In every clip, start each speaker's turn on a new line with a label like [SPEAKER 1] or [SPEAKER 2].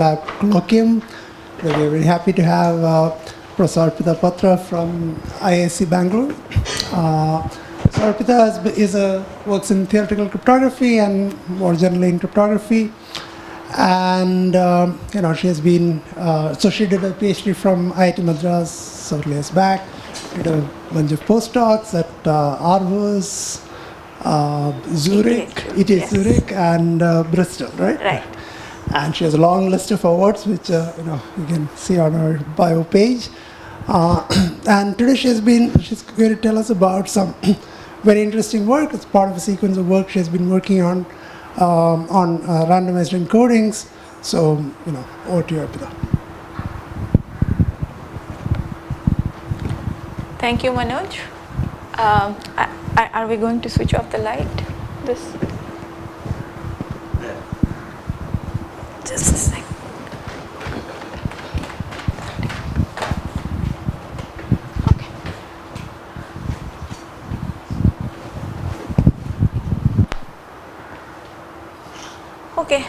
[SPEAKER 1] Colloquium. We're very happy to have Prof. Arpita from IISc Bangalore. Arpita works in theoretical cryptography and more generally in cryptography. And she has been, so she did a PhD from IIT Madras several years back, did a bunch of postdocs at Aarhus, Zurich, Zurich, and Bristol, right?
[SPEAKER 2] Right.
[SPEAKER 1] And she has a long list of awards, which you can see on her bio page. And today she's going to tell us about some very interesting work. It's part of a sequence of work she's been working on randomized encodings. So, over to you, Arpita.
[SPEAKER 2] Thank you, Manoj. Are we going to switch off the light? Just a second. Okay.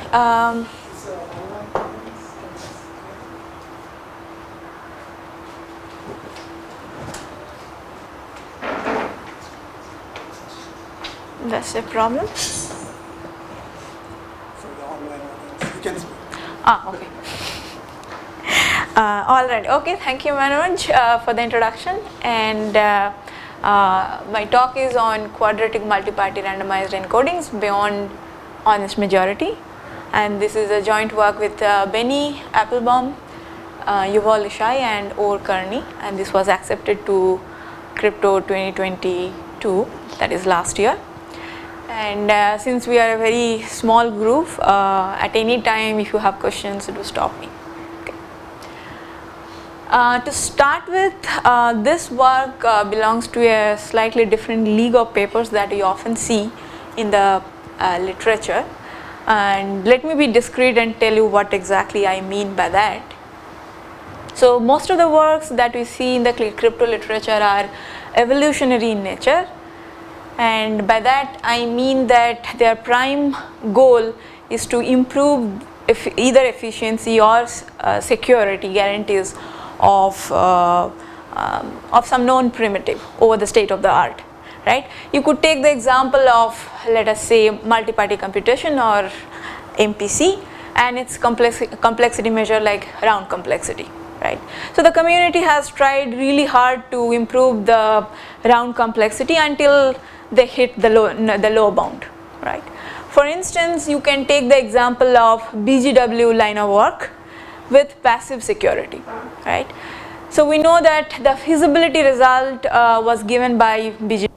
[SPEAKER 2] That's a problem. Okay. All right. Okay. Thank you, Manoj, for the introduction. And my talk is on quadratic multiparty randomized encodings beyond honest majority. And this is a joint work with Benny, Applebaum, Yuval Ishai, and Or Kearney. And this was accepted to Crypto 2022, that is last year. And since we are a very small group, at any time if you have questions, do stop me. Okay. To start with, this work belongs to a slightly different league of papers that you often see in the literature. And let me be discreet and tell you what exactly I mean by that. So most of the works that we see in the crypto literature are evolutionary in nature. And by that I mean that their prime goal is to improve either efficiency or security guarantees of some known primitive over the state of the art, right? You could take the example of, let us say, multi-party computation or MPC, and its complexity measure like round complexity, right? So the community has tried really hard to improve the round complexity until they hit the low bound, right? For instance, you can take the example of BGW line of work with passive security, right? So we know that the feasibility result was given by BGW.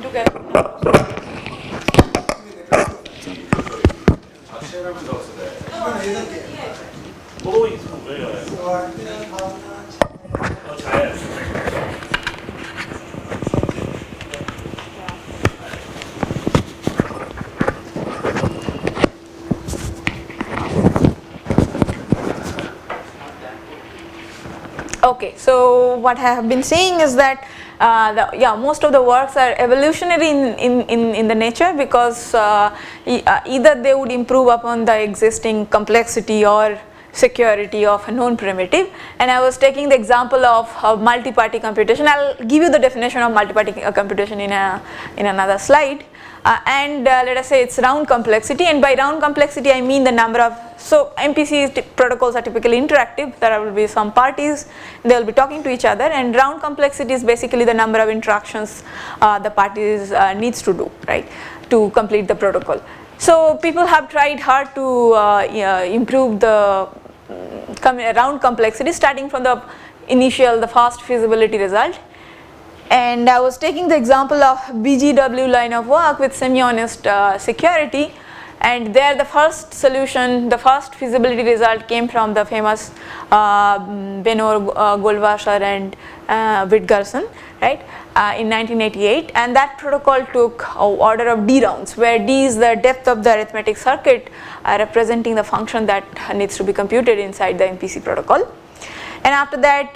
[SPEAKER 2] to get Okay, so what I have been saying is that most of the works are evolutionary in the nature, because either they would improve upon the existing complexity or security of a known primitive. And I was taking the example of multi-party computation. I'll give you the definition of multi-party computation in another slide. Let us say it's round complexity, and by round complexity I mean the number of, so MPC protocols are typically interactive. There will be some parties, they will be talking to each other, and round complexity is basically the number of interactions the parties needs to do, right, to complete the protocol. So people have tried hard to improve the round complexity, starting from the first feasibility result. And I was taking the example of BGW line of work with semi-honest security, and there the first solution, the first feasibility result came from the famous Benor, Goldwasser and Wittgerson, right, in 1988, and that protocol took order of D rounds, where D is the depth of the arithmetic circuit representing the function that needs to be computed inside the MPC protocol. And after that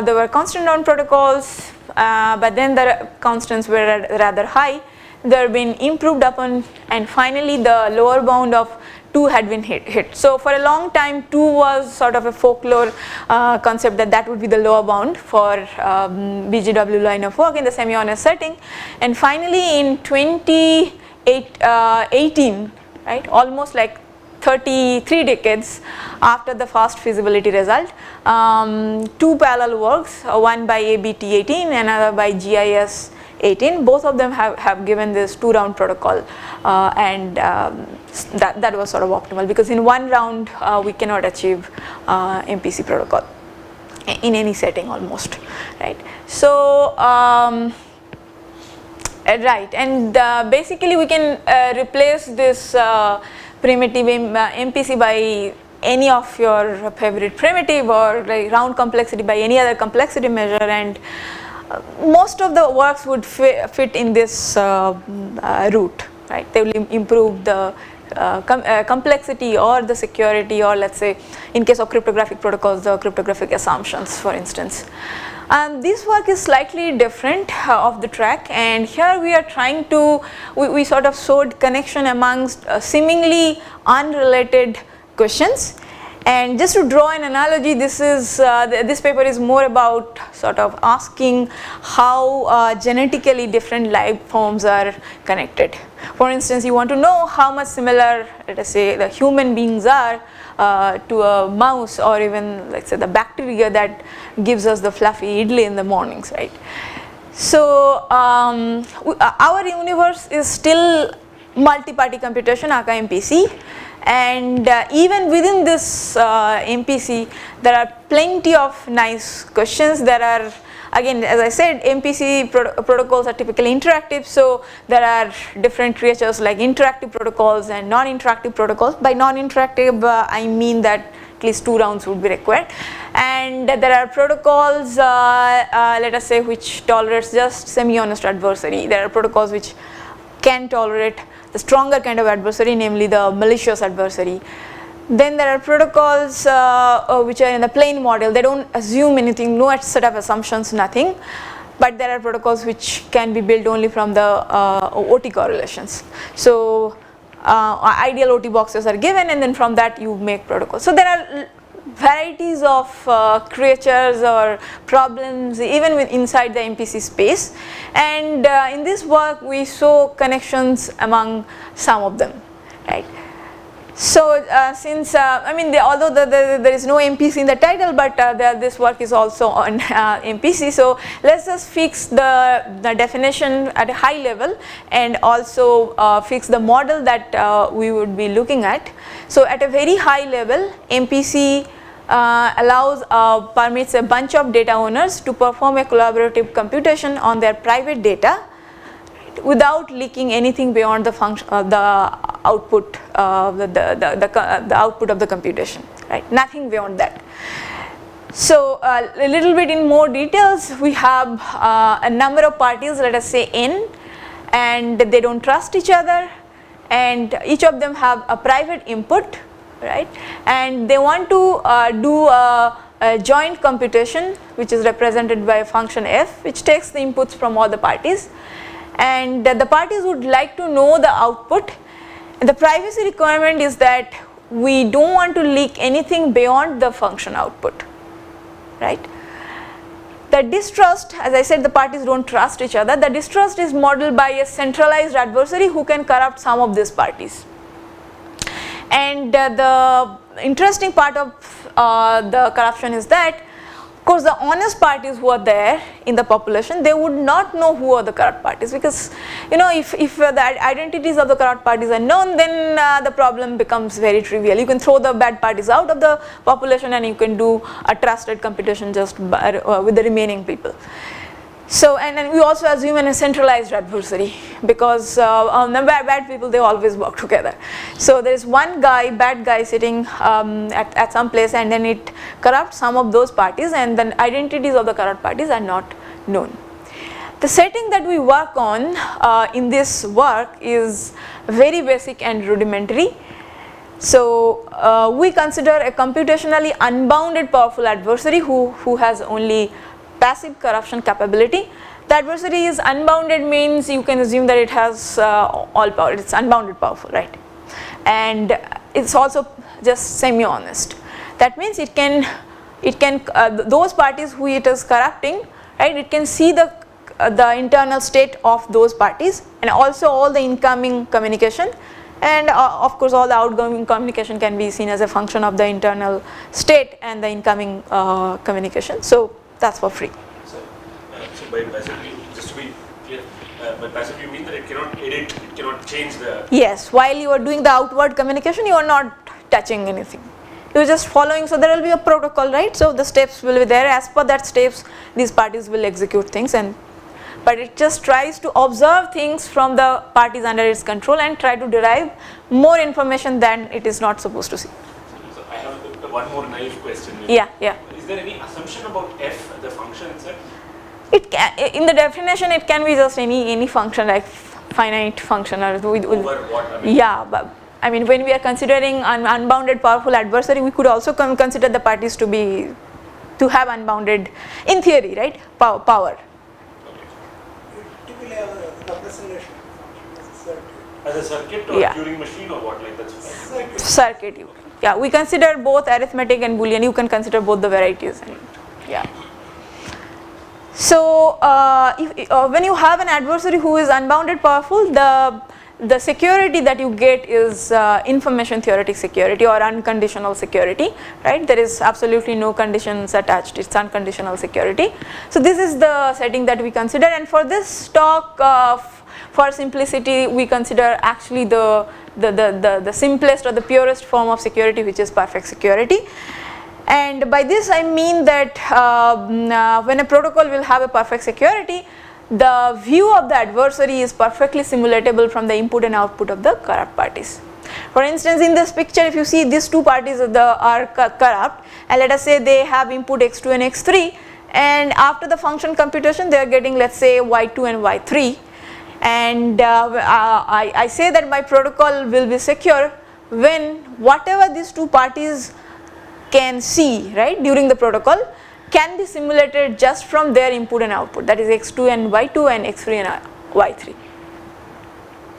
[SPEAKER 2] there were constant round protocols, but then the constants were rather high. They have been improved upon, and finally the lower bound of 2 had been hit. So for a long time 2 was sort of a folklore concept that would be the lower bound for BGW line of work in the semi-honest setting. And finally in 2018, right, almost like 33 decades after the first feasibility result, 2 parallel works, one by ABT18 and another by GIS18, both of them have given this 2 round protocol, and that was sort of optimal, because in 1 round we cannot achieve MPC protocol in any setting almost, right. So right, and basically we can replace this primitive MPC by any of your favorite primitive, or like round complexity by any other complexity measure, and most of the works would fit in this route, right. They will improve the complexity or the security, or let's say in case of cryptographic protocols, the cryptographic assumptions, for instance. This work is slightly different of the track, and here we are trying to, we sort of showed connection amongst seemingly unrelated questions. And just to draw an analogy, this paper is more about sort of asking how genetically different life forms are connected. For instance, you want to know how much similar, let us say, the human beings are to a mouse, or even let's say the bacteria that gives us the fluffy idli in the mornings, right. So our universe is still multi-party computation, aka MPC, and even within this MPC there are plenty of nice questions. There are, again, as I said, MPC protocols are typically interactive, so there are different creatures like interactive protocols and non-interactive protocols. By non-interactive I mean that at least 2 rounds would be required, and there are protocols let us say which tolerates just semi-honest adversary. There are protocols which can tolerate the stronger kind of adversary, namely the malicious adversary. Then there are protocols which are in the plain model. They don't assume anything, no set of assumptions, nothing. But there are protocols which can be built only from the OT correlations. So ideal OT boxes are given, and then from that you make protocols. So there are varieties of creatures or problems even inside the MPC space, and in this work we show connections among some of them, right. So since I mean although there is no MPC in the title, but this work is also on MPC, so let's just fix the definition at a high level, and also fix the model that we would be looking at. So at a very high level, MPC permits a bunch of data owners to perform a collaborative computation on their private data, without leaking anything beyond the function, the output, the output of the computation, right? Nothing beyond that. So a little bit in more details, we have a number of parties, let us say n, and they don't trust each other, and each of them have a private input, right? And they want to do a joint computation, which is represented by a function f, which takes the inputs from all the parties, and the parties would like to know the output. And the privacy requirement is that we don't want to leak anything beyond the function output, right? The distrust, as I said, the parties don't trust each other. The distrust is modeled by a centralized adversary who can corrupt some of these parties. And the interesting part of the corruption is that, of course, the honest parties who are there in the population, they would not know who are the corrupt parties, because if the identities of the corrupt parties are known, then the problem becomes very trivial. You can throw the bad parties out of the population and you can do a trusted computation just with the remaining people. So, and then we also assume a centralized adversary, because the bad people, they always work together. So there is one guy, bad guy sitting at some place, and then it corrupts some of those parties, and the identities of the corrupt parties are not known. The setting that we work on in this work is very basic and rudimentary. So we consider a computationally unbounded powerful adversary who has only passive corruption capability. The adversary is unbounded, means you can assume that it has all power, it's unbounded powerful, right? And it's also just semi-honest. That means it can those parties who it is corrupting, right, it can see the internal state of those parties, and also all the incoming communication, and of course all the outgoing communication can be seen as a function of the internal state and the incoming communication. So that's for free.
[SPEAKER 3] So by passively, just to be clear, by passively you mean that it cannot edit, it cannot change the...
[SPEAKER 2] Yes, while you are doing the outward communication, you are not touching anything. You are just following, so there will be a protocol, right? So the steps will be there. As per that steps, these parties will execute things, but it just tries to observe things from the parties under its control and try to derive more information than it is not supposed to see.
[SPEAKER 3] So I have one more naive question.
[SPEAKER 2] Yeah.
[SPEAKER 3] Is there any assumption about f, the function itself?
[SPEAKER 2] It can, in the definition, it can be just any function, like finite function, or
[SPEAKER 3] Over what? I mean,
[SPEAKER 2] yeah, but I mean, when we are considering an unbounded powerful adversary, we could also consider the parties to have unbounded, in theory, right, power.
[SPEAKER 1] Typically have a representation
[SPEAKER 3] as a circuit or Turing machine or what, like that's
[SPEAKER 2] circuit. Yeah, we consider both arithmetic and Boolean. You can consider both the varieties. Yeah. So when you have an adversary who is unbounded powerful, the security that you get is information-theoretic security or unconditional security, right? There is absolutely no conditions attached. It's unconditional security. So this is the setting that we consider, and for this talk, for simplicity, we consider actually the simplest or the purest form of security, which is perfect security. And by this I mean that when a protocol will have a perfect security, the view of the adversary is perfectly simulatable from the input and output of the corrupt parties. For instance, in this picture, if you see these two parties are corrupt, and let us say they have input x2 and x3, and after the function computation they are getting, let's say, y2 and y3, and I say that my protocol will be secure when whatever these two parties can see, right, during the protocol can be simulated just from their input and output, that is x2 and y2 and x3 and y3.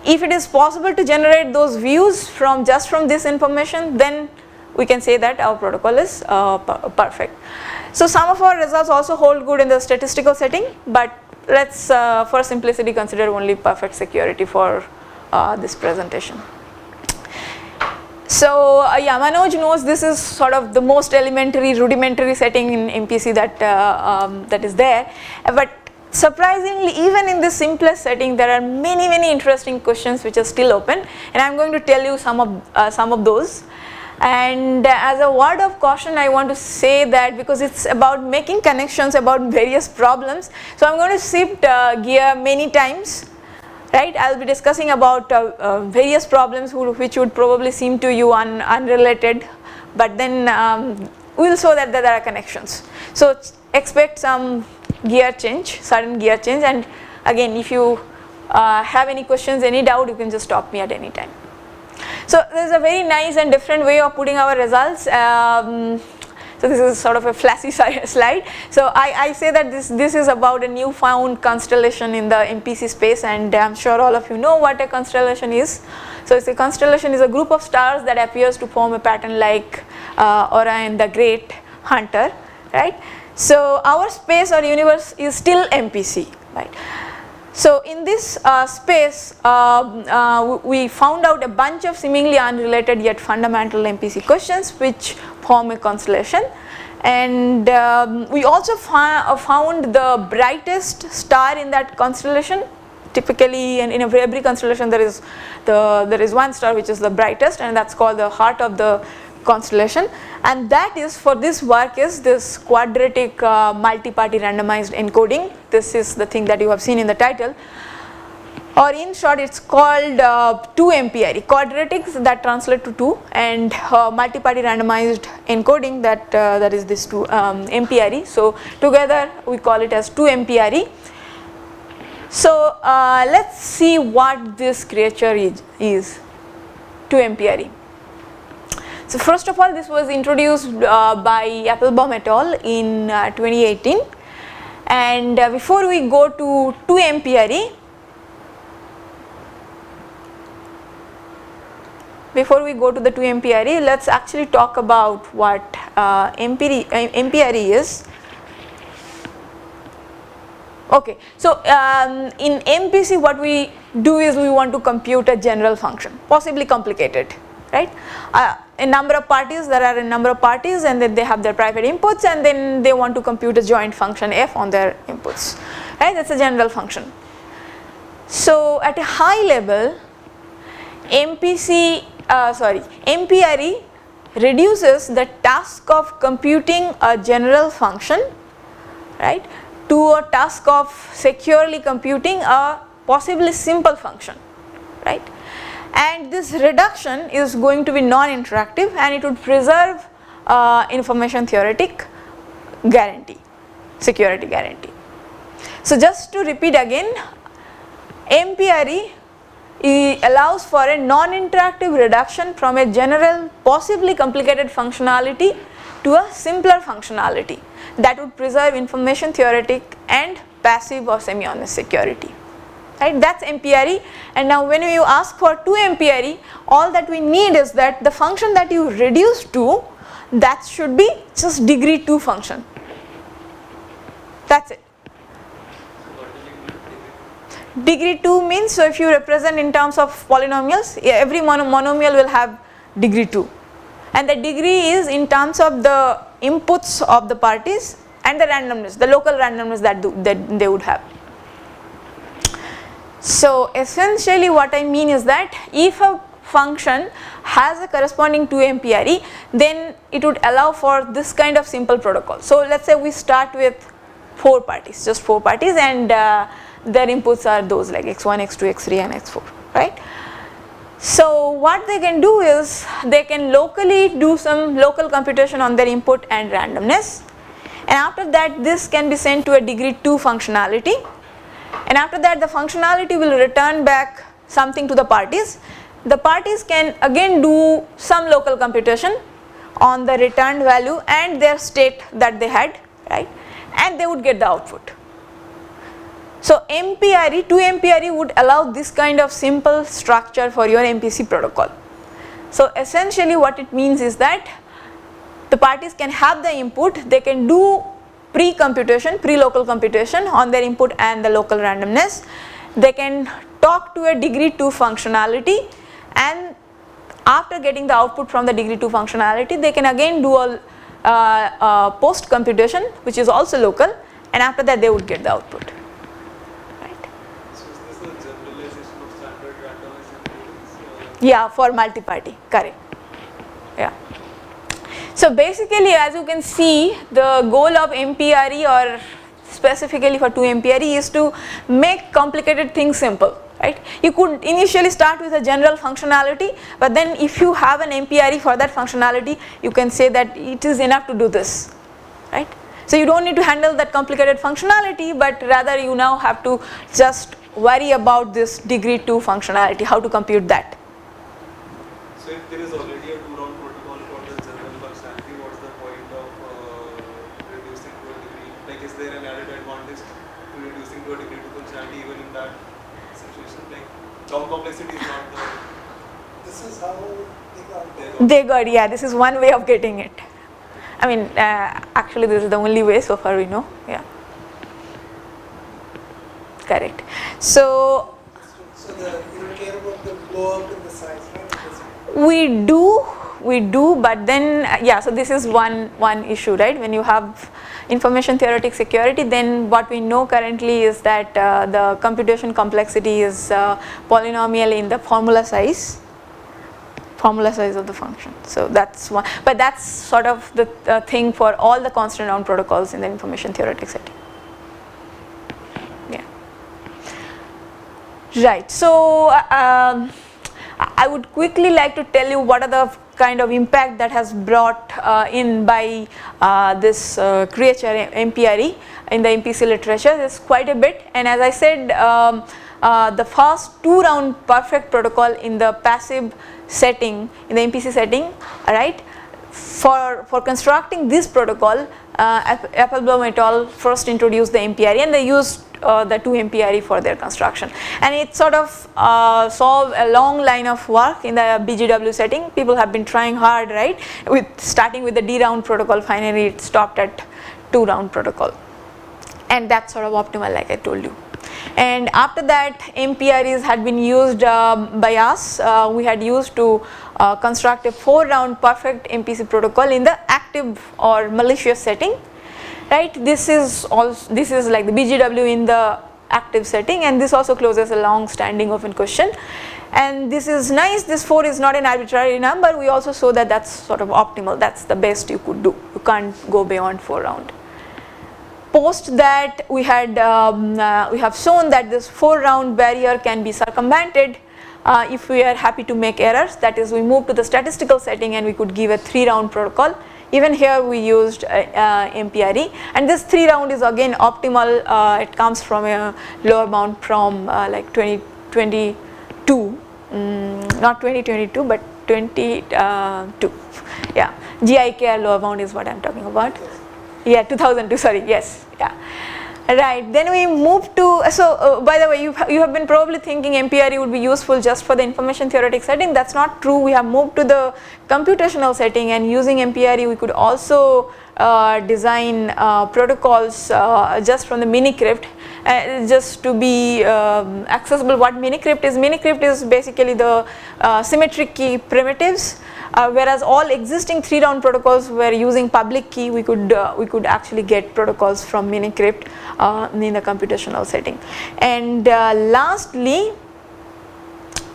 [SPEAKER 2] If it is possible to generate those views just from this information, then we can say that our protocol is perfect. So some of our results also hold good in the statistical setting, but let's for simplicity consider only perfect security for this presentation. So Manoj knows this is sort of the most elementary, rudimentary setting in MPC that is there, but surprisingly, even in the simplest setting, there are many interesting questions which are still open, and I am going to tell you some of those. And as a word of caution, I want to say that because it's about making connections about various problems, so I am going to shift gear many times. right? I will be discussing about various problems which would probably seem to you unrelated, but then we will show that there are connections. So expect some gear change, sudden gear change, and again if you have any questions, any doubt, you can just stop me at any time. So there is a very nice and different way of putting our results. So this is sort of a flashy slide. So I say that this is about a newfound constellation in the MPC space, and I'm sure all of you know what a constellation is. So a constellation is a group of stars that appears to form a pattern like Orion the Great Hunter, right? So our space or universe is still MPC, right? So in this space, we found out a bunch of seemingly unrelated yet fundamental MPC questions which form a constellation, and we also found the brightest star in that constellation. Typically in every constellation there is one star which is the brightest, and that's called the heart of the constellation, and that is, for this work, is this quadratic multi-party randomized encoding. This is the thing that you have seen in the title, or in short it's called 2MPRE, quadratics that translate to 2, and multi-party randomized encoding that is this 2MPRE. So together we call it as 2MPRE. So let's see what this creature is 2MPRE. So first of all, this was introduced by Applebaum et al. In 2018, and before we go to 2MPRE, before we go to the 2MPRE, let's actually talk about what MPRE is. Okay, so in MPC what we do is we want to compute a general function, possibly complicated, right? A number of parties, there are a number of parties, and then they have their private inputs, and then they want to compute a joint function f on their inputs, right? That's a general function. So at a high level, MPRE reduces the task of computing a general function, right, to a task of securely computing a possibly simple function, right? And this reduction is going to be non-interactive, and it would preserve information-theoretic guarantee, security guarantee. So just to repeat again, MPRE allows for a non-interactive reduction from a general, possibly complicated functionality to a simpler functionality that would preserve information-theoretic and passive or semi-honest security. Right, that's MPRE. And now when you ask for 2MPRE, all that we need is that the function that you reduce to, that should be just degree 2 function. That's it. Degree 2 means, so if you represent in terms of polynomials, every monomial will have degree 2, and the degree is in terms of the inputs of the parties and the randomness, the local randomness that they would have. So essentially what I mean is that if a function has a corresponding 2MPRE, then it would allow for this kind of simple protocol. So let's say we start with 4 parties, just 4 parties, and their inputs are those like x1, x2, x3 and x4, right? So what they can do is they can locally do some local computation on their input and randomness, and after that this can be sent to a degree 2 functionality, and after that the functionality will return back something to the parties. The parties can again do some local computation on the returned value and their state that they had, right, and they would get the output. So MPRE, 2MPRE would allow this kind of simple structure for your MPC protocol. So essentially what it means is that the parties can have the input, they can do pre-computation, pre-local computation on their input and the local randomness. They can talk to a degree 2 functionality, and after getting the output from the degree 2 functionality, they can again do a post computation which is also local, and after that they would get the output. Yeah, for multi-party, correct. Yeah. So basically, as you can see, the goal of MPRE, or specifically for 2MPRE, is to make complicated things simple, right? You could initially start with a general functionality, but then if you have an MPRE for that functionality, you can say that it is enough to do this, right? So you don't need to handle that complicated functionality, but rather you now have to just worry about this degree 2 functionality, how to compute that.
[SPEAKER 4] So if there is already a 2-round protocol for the general functionality, what's the point of reducing to a degree? Like, is there an added advantage to reducing to a degree 2 functionality even in that situation? Like, down complexity is not the...
[SPEAKER 1] This is how
[SPEAKER 2] They got, yeah, this is one way of getting it. I mean, actually this is the only way so far we know, yeah. Correct. So
[SPEAKER 1] you don't care about the blow up in the size, right?
[SPEAKER 2] we do, but then, yeah, so this is one issue, right? When you have information theoretic security, then what we know currently is that the computation complexity is polynomial in the formula size of the function. So that's one, but that's sort of the thing for all the constant round protocols in the information theoretic setting. Yeah. Right. So I would quickly like to tell you what are the kind of impact that has brought in by this creature MPRE in the MPC literature. There's quite a bit, and as I said, the first 2-round perfect protocol in the passive setting, in the MPC setting, right? For constructing this protocol, Applebaum et al. First introduced the MPRE, and they used the 2 MPRE for their construction, and it sort of solved a long line of work in the BGW setting. People have been trying hard, right? With starting with the D-round protocol, finally it stopped at 2-round protocol, and that's sort of optimal, like I told you. And after that, MPREs had been used by us. We had used to construct a 4-round perfect MPC protocol in the active or malicious setting, right? This is like the BGW in the active setting, and this also closes a long-standing open question. And this is nice. This 4 is not an arbitrary number. We also saw that that's sort of optimal. That's the best you could do. You can't go beyond 4-round. Post that, we have shown that this 4-round barrier can be circumvented if we are happy to make errors. That is, we moved to the statistical setting and we could give a 3-round protocol. Even here we used MPRE, and this 3-round is again optimal. It comes from a lower bound from like 2022, not 2022 but 22. Yeah, GIKR lower bound is what I am talking about. Yeah, 2002, sorry, yes, yeah. Right, then we move to, so by the way, you have been probably thinking MPRE would be useful just for the information theoretic setting. That's not true. We have moved to the computational setting, and using MPRE we could also design protocols just from the minicrypt, just to be accessible. What minicrypt is basically the symmetric key primitives. Whereas all existing 3-round protocols were using public key, we could actually get protocols from minicrypt in the computational setting. And lastly,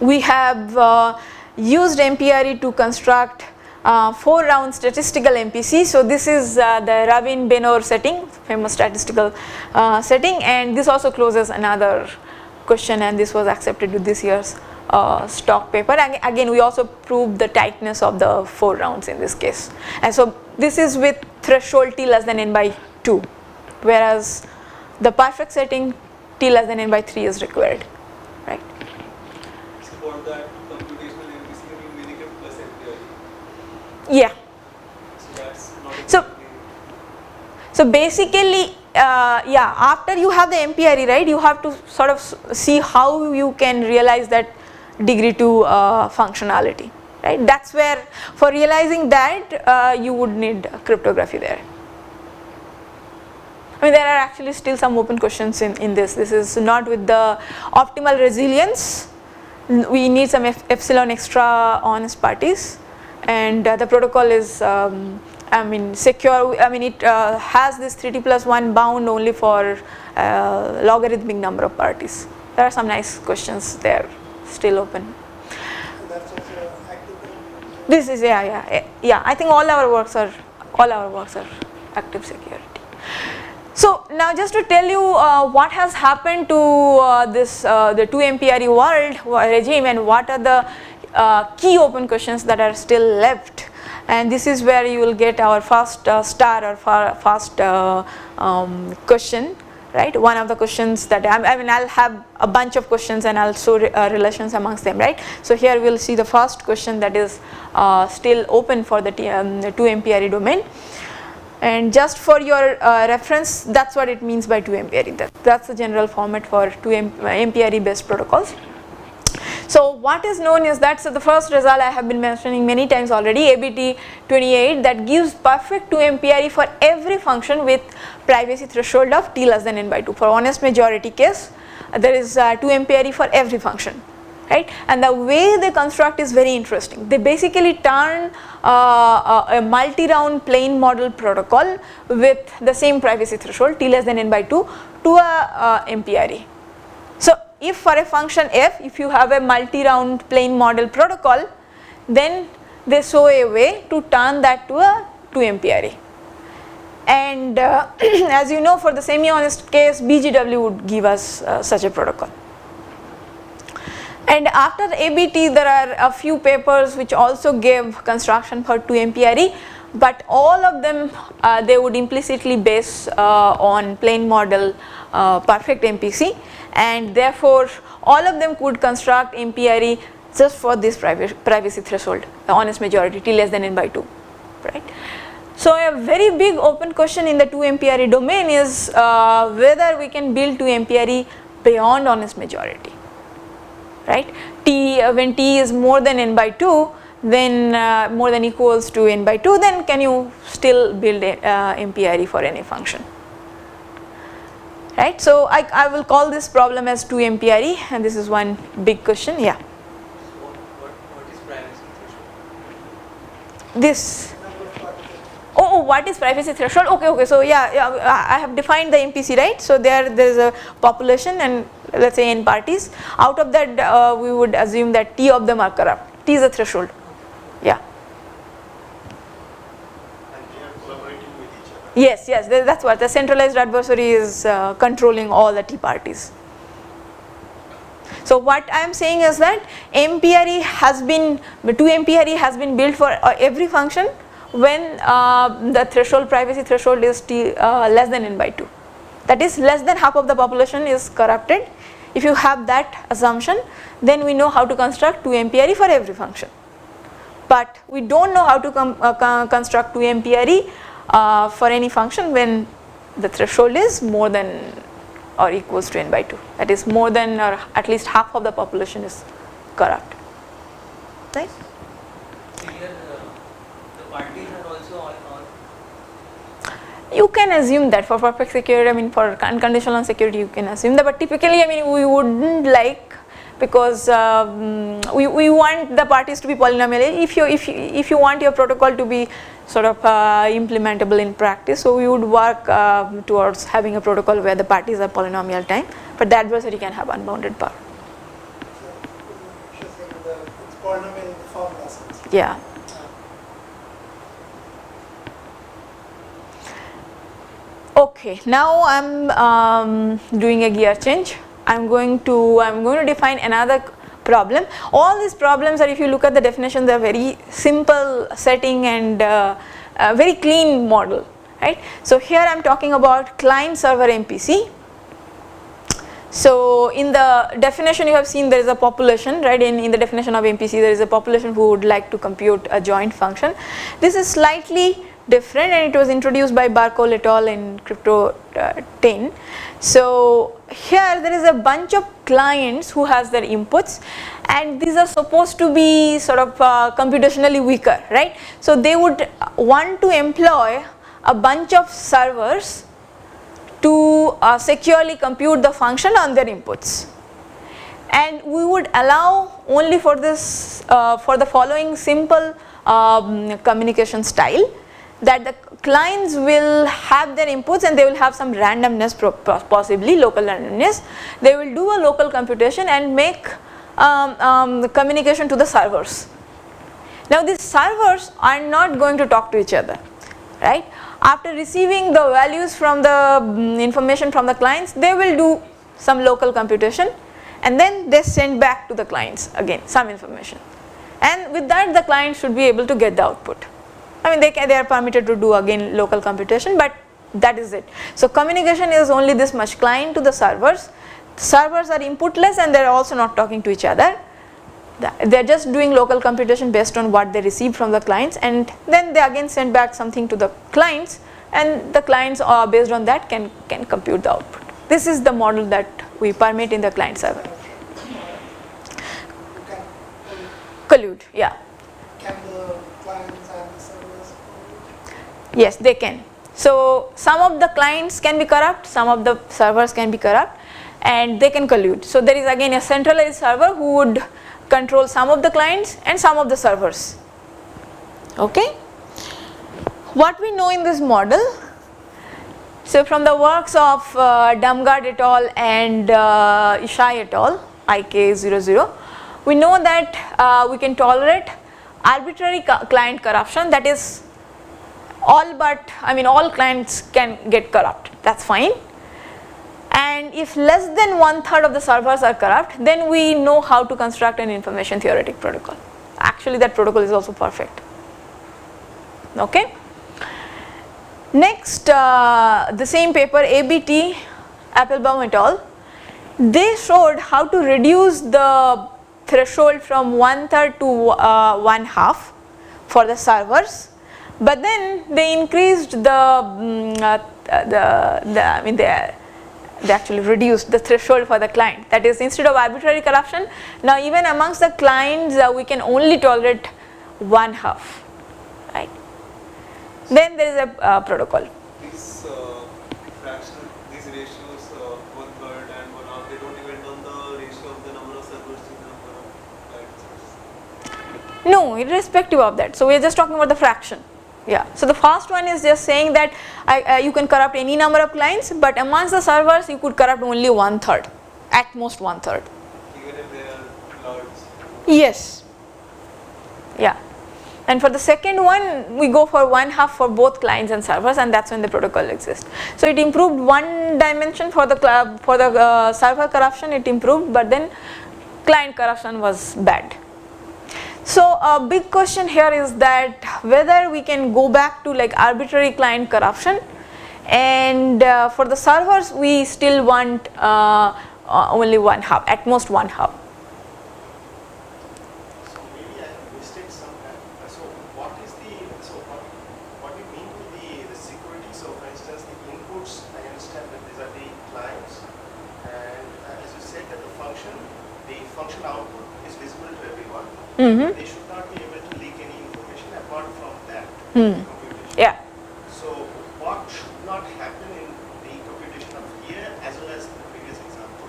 [SPEAKER 2] we have used MPRE to construct 4-round statistical MPC. So this is the Rabin-Benor setting, famous statistical setting, and this also closes another question, and this was accepted with this year's stock paper. And again, we also proved the tightness of the 4 rounds in this case. And so this is with threshold t less than n by 2, whereas the perfect setting t less than n by 3 is required, right?
[SPEAKER 4] So for that computational MPC, you mean minicrypt plus MPRE?
[SPEAKER 2] Yeah.
[SPEAKER 4] So that's not
[SPEAKER 2] So basically, yeah, after you have the MPRE, right, you have to sort of see how you can realize that degree 2 functionality, right? That's where, for realizing that, you would need cryptography there. I mean, there are actually still some open questions in this. This is not with the optimal resilience. We need some epsilon extra honest parties, and the protocol is secure. I mean, it has this 3t+1 bound only for logarithmic number of parties. There are some nice questions there still open.
[SPEAKER 1] And that's also active.
[SPEAKER 2] This is yeah. I think all our works are active security. So now just to tell you what has happened to the 2-MPRE world regime and what are the key open questions that are still left, and this is where you will get our first star or first question, right? One of the questions that I mean I'll have a bunch of questions and I'll show relations amongst them, right? So here we'll see the first question that is still open for the 2-MPRE domain. And just for your reference, that's what it means by 2-MPRE. That's the general format for 2-MPRE based protocols. So what is known is that, so the first result I have been mentioning many times already, ABT 28, that gives perfect 2-MPRE for every function with privacy threshold of t less than n by 2. For honest majority case, there is 2-MPRE for every function, right? And the way they construct is very interesting. They basically turn a multi-round plain model protocol with the same privacy threshold t less than n by 2 to a MPRE. So if for a function f, if you have a multi-round plain model protocol, then they show a way to turn that to a 2-MPRE. And as you know, for the semi-honest case, BGW would give us such a protocol. And after the ABT, there are a few papers which also gave construction for 2-MPRE, but all of them they would implicitly base on plain model perfect MPC, and therefore all of them could construct MPRE just for this privacy threshold, the honest majority t less than n by 2, right? So a very big open question in the 2-MPRE domain is whether we can build 2-MPRE beyond honest majority, right? When t is more than n by 2, then more than equals to n by 2, then can you still build MPRE for any function, right? So I will call this problem as 2-MPRE, and this is one big question. Yeah.
[SPEAKER 4] What is privacy threshold?
[SPEAKER 2] This. Oh, what is privacy threshold? Okay. So yeah, I have defined the MPC, right? So there is a population and let's say n parties. Out of that, we would assume that t of them are corrupt. T is a threshold. Yeah.
[SPEAKER 4] And they are collaborating with each other.
[SPEAKER 2] Yes. That's what the centralized adversary is controlling all the t parties. So what I am saying is that 2-MPRE has been built for every function when the privacy threshold is t less than n by 2. That is, less than half of the population is corrupted. If you have that assumption, then we know how to construct 2-MPRE for every function. But we don't know how to construct 2-MPRE for any function when the threshold is more than or equals to n by 2. That is, more than or at least half of the population is corrupt, right?
[SPEAKER 5] Here, the parties are also all.
[SPEAKER 2] You can assume that for perfect security, I mean for unconditional security you can assume that, but typically I mean we wouldn't like, because we want the parties to be polynomial. If you want your protocol to be sort of implementable in practice, so we would work towards having a protocol where the parties are polynomial time, but the adversary can have unbounded power.
[SPEAKER 1] It's polynomial in the formula sense.
[SPEAKER 2] Yeah. Okay, now I'm doing a gear change. I'm going to define another problem. All these problems are, if you look at the definition, they are very simple setting and very clean model, right? So here I'm talking about client server MPC. So in the definition you have seen there is a population, right? In the definition of MPC there is a population who would like to compute a joint function. This is slightly different and it was introduced by Barkov et al. In Crypto 10. So here there is a bunch of clients who has their inputs, and these are supposed to be sort of computationally weaker, right? So they would want to employ a bunch of servers to securely compute the function on their inputs, and we would allow only for this for the following simple communication style, that the clients will have their inputs and they will have some randomness, possibly local randomness. They will do a local computation and make the communication to the servers. Now these servers are not going to talk to each other, right? After receiving the values from the information from the clients, they will do some local computation and then they send back to the clients again some information, and with that the client should be able to get the output. I mean they are permitted to do again local computation, but that is it. So communication is only this much, client to the servers. Servers are inputless and they are also not talking to each other. They are just doing local computation based on what they receive from the clients, and then they again send back something to the clients, and the clients based on that can compute the output. This is the model that we permit in the client server. Collude, yeah.
[SPEAKER 1] Can the clients and the servers collude?
[SPEAKER 2] Yes, they can. So some of the clients can be corrupt, some of the servers can be corrupt, and they can collude. So there is again a centralized server who would control some of the clients and some of the servers. Okay. What we know in this model, so from the works of Damgard et al. And Ishai et al., IK00, we know that we can tolerate arbitrary client corruption, that is all but, I mean all clients can get corrupt, that is fine. And if less than 1/3 of the servers are corrupt, then we know how to construct an information theoretic protocol. Actually that protocol is also perfect. Okay. Next, the same paper, ABT, Applebaum et al., they showed how to reduce the threshold from 1/3 to 1/2 for the servers, but then they increased they actually reduced the threshold for the client. That is, instead of arbitrary corruption, now even amongst the clients we can only tolerate 1/2, right? Then there is a protocol.
[SPEAKER 4] These fractional, these ratios, 1/3 and 1/2, they don't depend on the ratio of the number of servers to the number of clients?
[SPEAKER 2] No, irrespective of that. So we are just talking about the fraction. Yeah. So the first one is just saying that you can corrupt any number of clients, but amongst the servers you could corrupt only 1/3, at most 1/3.
[SPEAKER 4] Even if they are large?
[SPEAKER 2] Yes. Yeah. And for the second one, we go for 1/2 for both clients and servers, and that's when the protocol exists. So it improved one dimension for the server corruption, it improved, but then client corruption was bad. So a big question here is that whether we can go back to like arbitrary client corruption, and for the servers we still want only 1/2, at most 1/2.
[SPEAKER 6] So maybe I have missed it somewhere. So what is what do you mean with the security? So for instance, the inputs, I understand that these are the clients, and as you said that the function output is visible to everyone.
[SPEAKER 2] Mm-hmm.
[SPEAKER 6] They should not be able to leak any information apart from that computation.
[SPEAKER 2] Yeah.
[SPEAKER 6] So what should not happen in the computation of here as well as the previous example?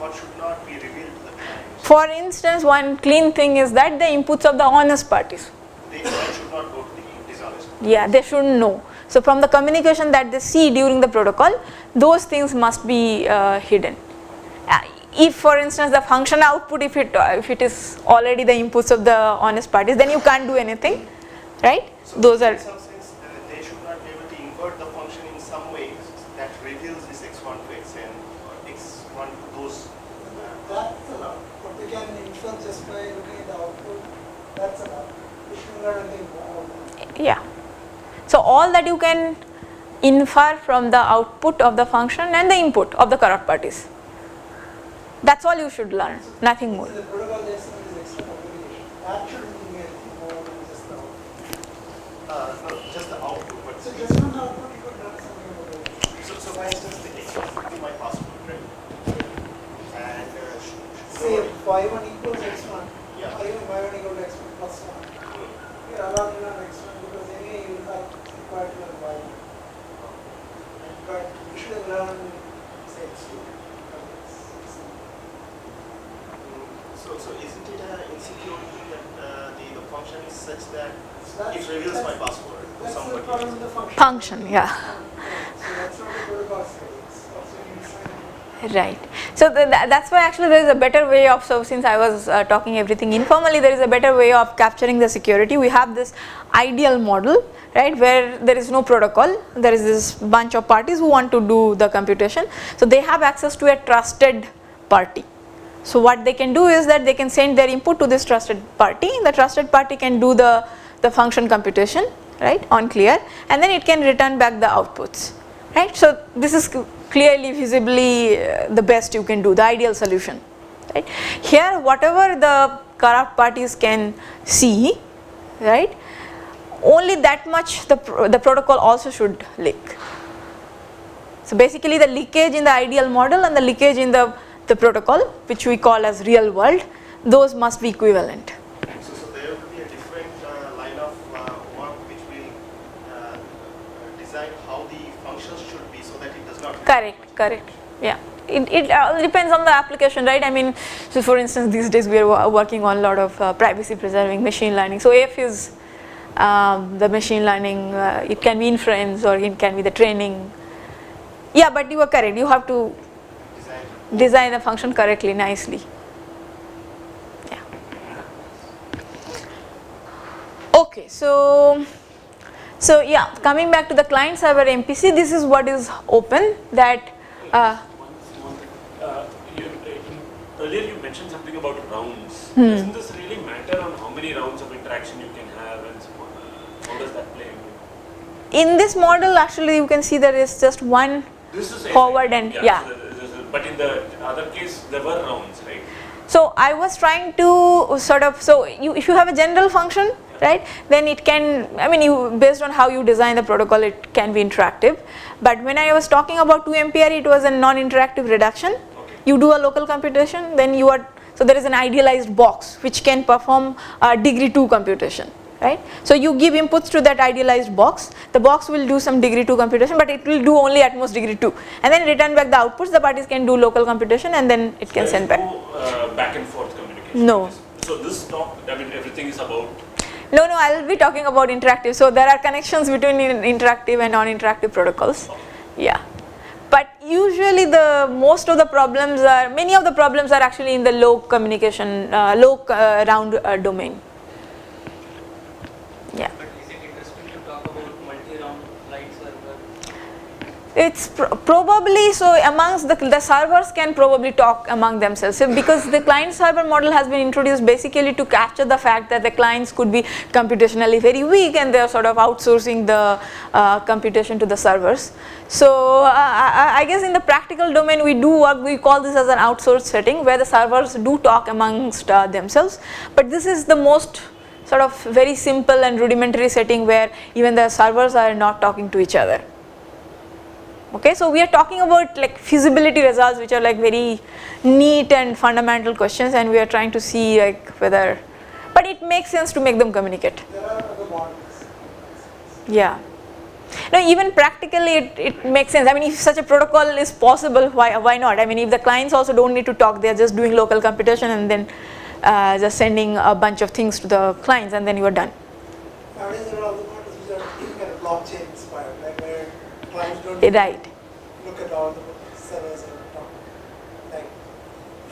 [SPEAKER 6] What should not be revealed to the clients?
[SPEAKER 2] For instance, one clean thing is that the inputs of the honest parties.
[SPEAKER 6] They should not go to the dishonest.
[SPEAKER 2] Yeah, they shouldn't know. So from the communication that they see during the protocol, those things must be hidden. If for instance the function output, if it is already the inputs of the honest parties, then you can't do anything, right?
[SPEAKER 6] So
[SPEAKER 2] Those are
[SPEAKER 6] in some sense they should not be able to invert the function in some way that reveals this x1 to xn or x1 to those.
[SPEAKER 1] That's allowed. But we can infer just by looking at the output. That's allowed. We shouldn't learn anything more.
[SPEAKER 2] yeah. So all that you can infer from the output of the function and the input of the corrupt parties. That's all you should learn, nothing more.
[SPEAKER 1] So the protocol is extra communication. That shouldn't be anything more than just the output.
[SPEAKER 6] No, just the output. But
[SPEAKER 1] So just from the output you could learn something about it.
[SPEAKER 6] so for instance, the x1 could be my password, right? And
[SPEAKER 1] Say y1 equals x1,
[SPEAKER 6] Yeah.
[SPEAKER 1] or even y1 equals x1 plus 1. You're allowed to learn x1 because anyway you have required to learn y1. But you should have learned, say, x2.
[SPEAKER 6] So isn't it an insecurity that the function is such that
[SPEAKER 1] That's-
[SPEAKER 6] it reveals my password to
[SPEAKER 1] That's the
[SPEAKER 6] somebody
[SPEAKER 1] problem
[SPEAKER 6] else?
[SPEAKER 1] with the function.
[SPEAKER 2] Function, yeah.
[SPEAKER 1] So that's not the protocol say. It's also inside.
[SPEAKER 2] Right. So that's why actually there is a better way of, so since I was talking everything informally, there is a better way of capturing the security. We have this ideal model, right, where there is no protocol, there is this bunch of parties who want to do the computation. So they have access to a trusted party. So what they can do is that they can send their input to this trusted party. The trusted party can do the function computation, right, on clear, and then it can return back the outputs, right. So this is clearly visibly the best you can do, the ideal solution, right. Here whatever the corrupt parties can see, right, only that much the protocol also should leak. So basically the leakage in the ideal model and the leakage in the protocol, which we call as real world, those must be equivalent.
[SPEAKER 6] So there will be a different line of work which will design how the functions should be so that it does not.
[SPEAKER 2] Correct. Yeah. It all depends on the application, right? I mean, so for instance, these days we are working on a lot of privacy preserving machine learning. So if is the machine learning, it can be inference or it can be the training. Yeah, but you are correct. You have to design the function correctly, nicely. Yeah. Okay, so yeah, coming back to the client server MPC, this is what is open. That
[SPEAKER 3] earlier you mentioned something about rounds. Doesn't this really matter on how many rounds of interaction you can have, and so on? How does that play?
[SPEAKER 2] In this model, actually, you can see there is just one forward and yeah.
[SPEAKER 3] But in the other case, there were rounds, right?
[SPEAKER 2] So I was trying to sort of, so if you have a general function, right, then it can, I mean, based on how you design the protocol, it can be interactive. But when I was talking about 2MPR, it was a non-interactive reduction.
[SPEAKER 3] Okay.
[SPEAKER 2] You do a local computation, then you are, so there is an idealized box which can perform degree 2 computation. Right. So you give inputs to that idealized box, the box will do some degree 2 computation, but it will do only at most degree 2, and then return back the outputs. The parties can do local computation and then it can send back.
[SPEAKER 3] No back and forth communication.
[SPEAKER 2] No.
[SPEAKER 3] So this talk, I mean, everything is about.
[SPEAKER 2] No, I will be talking about interactive. So there are connections between interactive and non-interactive protocols. Yeah. But usually most of the problems are, many of the problems are actually in the low communication, low round domain. Yeah.
[SPEAKER 5] But is it interesting to talk about multi-round client server?
[SPEAKER 2] It's probably, so amongst the servers can probably talk among themselves, so because the client server model has been introduced basically to capture the fact that the clients could be computationally very weak and they are sort of outsourcing the computation to the servers. So I guess in the practical domain we do work, we call this as an outsourced setting where the servers do talk amongst themselves, but this is the most sort of very simple and rudimentary setting where even the servers are not talking to each other. Okay, so we are talking about like feasibility results which are like very neat and fundamental questions, and we are trying to see like whether, but it makes sense to make them communicate.
[SPEAKER 1] There are other models.
[SPEAKER 2] Yeah. No, even practically it makes sense. I mean, if such a protocol is possible, why not? I mean, if the clients also don't need to talk, they are just doing local computation and then just sending a bunch of things to the clients and then you are done.
[SPEAKER 1] Nowadays there are other models which are kind of blockchain inspired, like where clients don't
[SPEAKER 2] Right.
[SPEAKER 1] look at all the servers and talk. Like,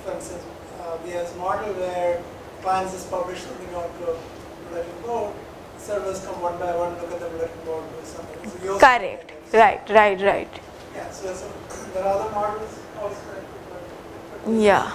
[SPEAKER 1] for instance, we have a model where clients just publish something onto a bulletin board, servers come one by one, look at the bulletin board, do something. So you
[SPEAKER 2] Correct. Right.
[SPEAKER 1] Yeah, so there are other models also.
[SPEAKER 2] Yeah.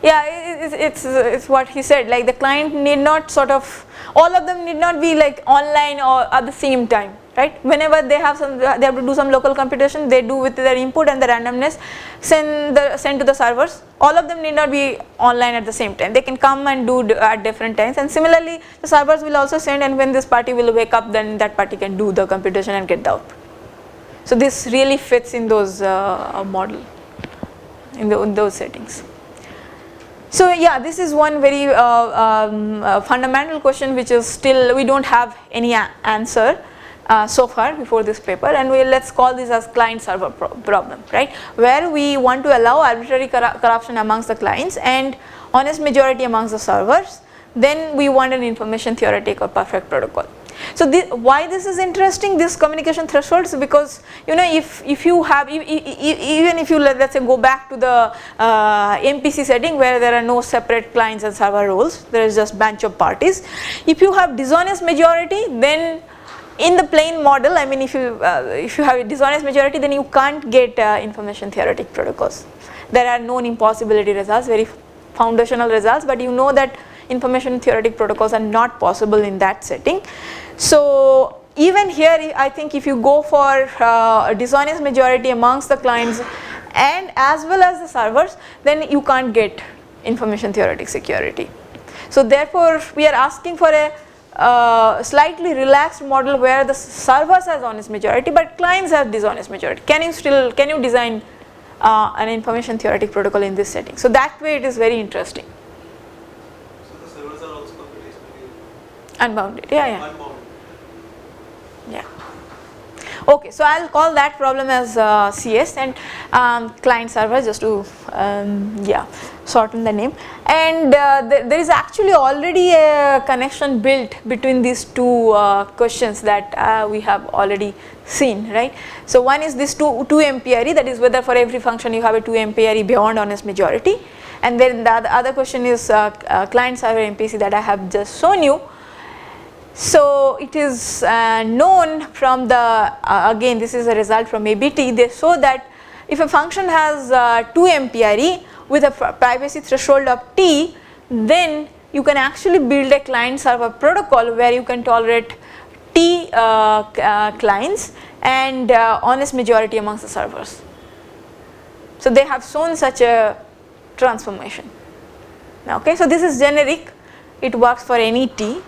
[SPEAKER 2] Yeah, it's what he said, like the client need not sort of, all of them need not be like online or at the same time, right? Whenever they have to do some local computation, they do with their input and the randomness, send to the servers. All of them need not be online at the same time. They can come and do at different times, and similarly the servers will also send, and when this party will wake up, then that party can do the computation and get the output. So this really fits in those model, in those settings. So yeah, this is one very fundamental question which is still, we don't have any answer so far before this paper, and let's call this as client server problem, right, where we want to allow arbitrary corruption amongst the clients and honest majority amongst the servers. Then we want an information theoretic or perfect protocol. So why this is interesting, this communication thresholds, because you know, if you have, even if you let's say go back to the MPC setting where there are no separate clients and server roles, there is just bunch of parties. If you have dishonest majority, then in the plain model, I mean if you have a dishonest majority, then you can't get information theoretic protocols. There are known impossibility results, very foundational results, but you know that information theoretic protocols are not possible in that setting. So even here, I think if you go for a dishonest majority amongst the clients and as well as the servers, then you can't get information theoretic security. So therefore, we are asking for a slightly relaxed model where the servers has honest majority but clients have dishonest majority. Can you design an information theoretic protocol in this setting? So that way it is very interesting.
[SPEAKER 4] So the servers are also computationally
[SPEAKER 2] Unbounded, yeah.
[SPEAKER 4] unbounded.
[SPEAKER 2] Yeah. Okay, so I'll call that problem as CS and client server, just to shorten the name. And there is actually already a connection built between these two questions that we have already seen, right? So one is this 2 MPRE, that is whether for every function you have a 2 MPRE beyond honest majority, and then the other question is client server MPC that I have just shown you. So it is known from the again this is a result from ABT. They show that if a function has 2 MPRE with a privacy threshold of T, then you can actually build a client server protocol where you can tolerate T clients and honest majority amongst the servers. So they have shown such a transformation. Okay, so this is generic, it works for any T.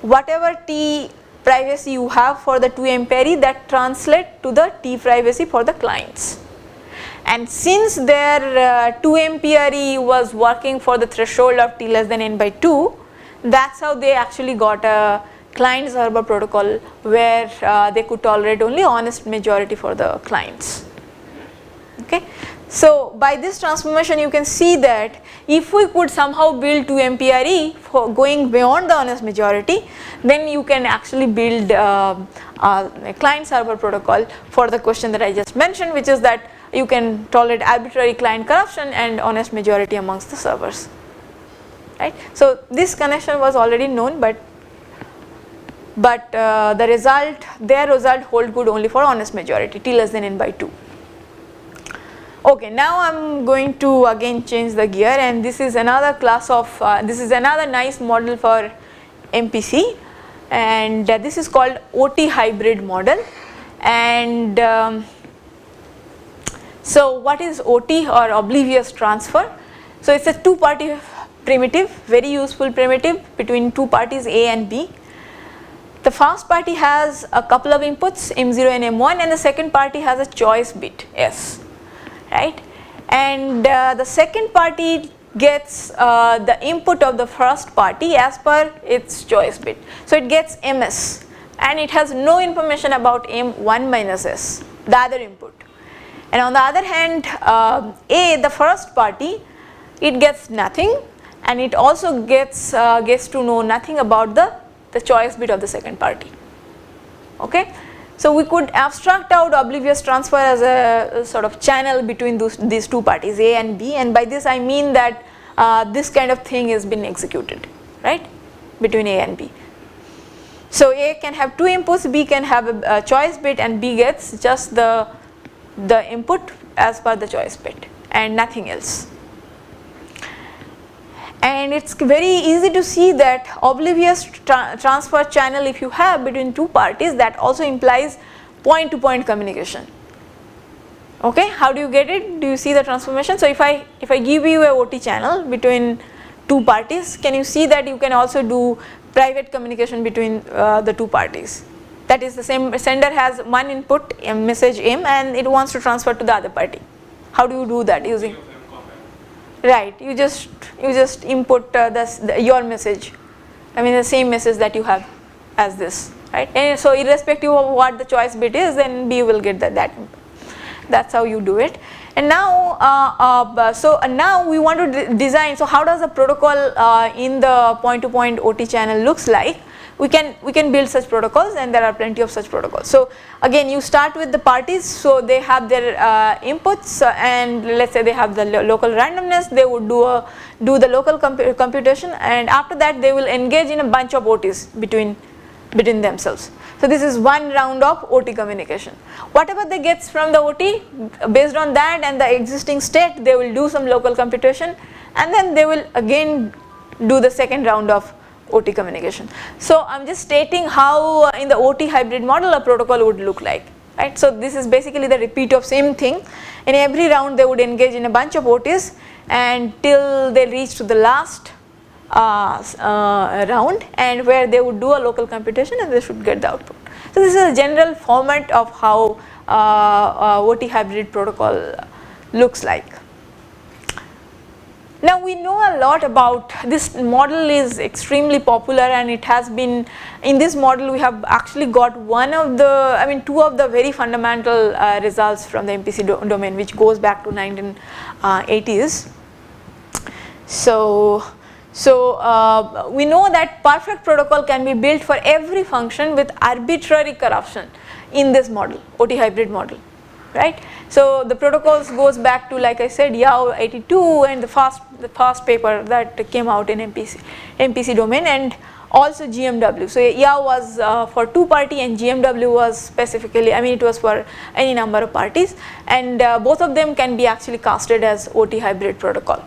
[SPEAKER 2] Whatever T privacy you have for the 2 MPRE, that translate to the T privacy for the clients. And since their 2 MPRE was working for the threshold of T less than n by 2, that's how they actually got a client server protocol where they could tolerate only honest majority for the clients. Okay. So by this transformation you can see that if we could somehow build 2 MPRE for going beyond the honest majority, then you can actually build a client server protocol for the question that I just mentioned, which is that you can tolerate arbitrary client corruption and honest majority amongst the servers, right. So this connection was already known, but their result hold good only for honest majority T less than n by 2. Okay, now I am going to again change the gear, and this is another class of this is another nice model for MPC, and this is called OT hybrid model. And so what is OT, or oblivious transfer? So it's a two-party primitive, very useful primitive between two parties A and B. The first party has a couple of inputs M0 and M1, and the second party has a choice bit S, right. And the second party gets the input of the first party as per its choice bit. So it gets MS and it has no information about M1 minus S, the other input. And on the other hand, A, the first party, it gets nothing, and it also gets to know nothing about the choice bit of the second party. Okay. So we could abstract out oblivious transfer as a sort of channel between these two parties A and B, and by this I mean that this kind of thing has been executed, right, between A and B. So A can have two inputs, B can have a choice bit, and B gets just the input as per the choice bit and nothing else. And it's very easy to see that oblivious transfer channel, if you have between two parties, that also implies point to point communication. Okay, how do you get it? Do you see the transformation? So if I give you a OT channel between two parties, can you see that you can also do private communication between the two parties? That is, the same sender has one input, a message M, and it wants to transfer to the other party. How do you do that? Using, right, you just input your message, I mean the same message that you have as this, right. And so irrespective of what the choice bit is, then B will get that input. That's how you do it. And now now we want to design, so how does the protocol in the point to point OT channel looks like? we can build such protocols, and there are plenty of such protocols. So again, you start with the parties, so they have their inputs, and let's say they have the local randomness, they would do the local computation, and after that they will engage in a bunch of OTs between themselves. So this is one round of OT communication. Whatever they get from the OT, based on that and the existing state, they will do some local computation, and then they will again do the second round of OT communication. So I'm just stating how in the OT hybrid model a protocol would look like, right? So this is basically the repeat of same thing. In every round they would engage in a bunch of OTs until they reach to the last round, and where they would do a local computation and they should get the output. So this is a general format of how OT hybrid protocol looks like. Now we know a lot about this model, is extremely popular, and it has been, in this model we have actually got two of the very fundamental results from the MPC domain, which goes back to 1980s. So we know that perfect protocol can be built for every function with arbitrary corruption in this model, OT hybrid model, right? So the protocols goes back to, like I said, Yao 82 and the fast paper that came out in MPC domain, and also GMW. So Yao was for 2-party, and GMW was specifically, it was for any number of parties, and both of them can be actually casted as OT hybrid protocol.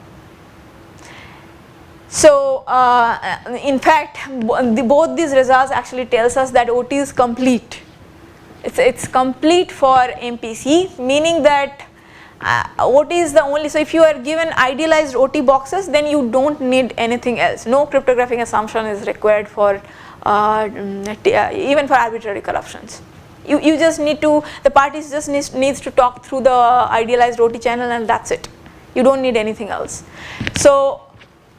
[SPEAKER 2] So in fact, both these results actually tells us that OT is complete. It's complete for MPC, meaning that OT is the only, so if you are given idealized OT boxes, then you don't need anything else. No cryptographic assumption is required for even for arbitrary corruptions. You just need to, the parties just needs to talk through the idealized OT channel, and that's it. You don't need anything else. So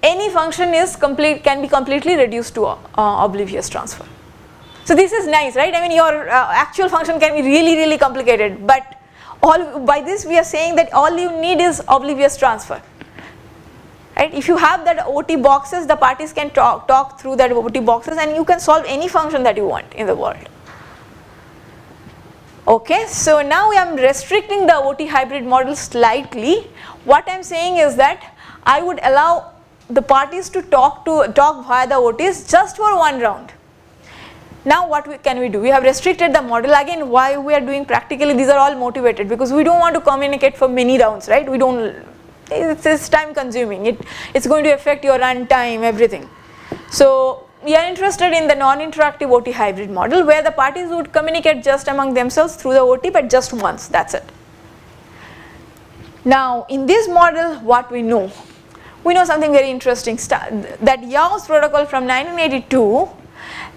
[SPEAKER 2] any function is can be completely reduced to oblivious transfer. So this is nice, right? Your actual function can be really complicated, but by this we are saying that all you need is oblivious transfer, right? If you have that OT boxes, the parties can talk through that OT boxes, and you can solve any function that you want in the world. Okay, so now I am restricting the OT hybrid model slightly. What I am saying is that I would allow the parties to talk via the OTs just for one round. Now what can we do? We have restricted the model. Again, why we are doing practically, these are all motivated because we don't want to communicate for many rounds, right? It's time consuming. It's going to affect your runtime, everything. So we are interested in the non-interactive OT hybrid model, where the parties would communicate just among themselves through the OT, but just once, that's it. Now in this model, what we know? We know something very interesting, that Yao's protocol from 1982,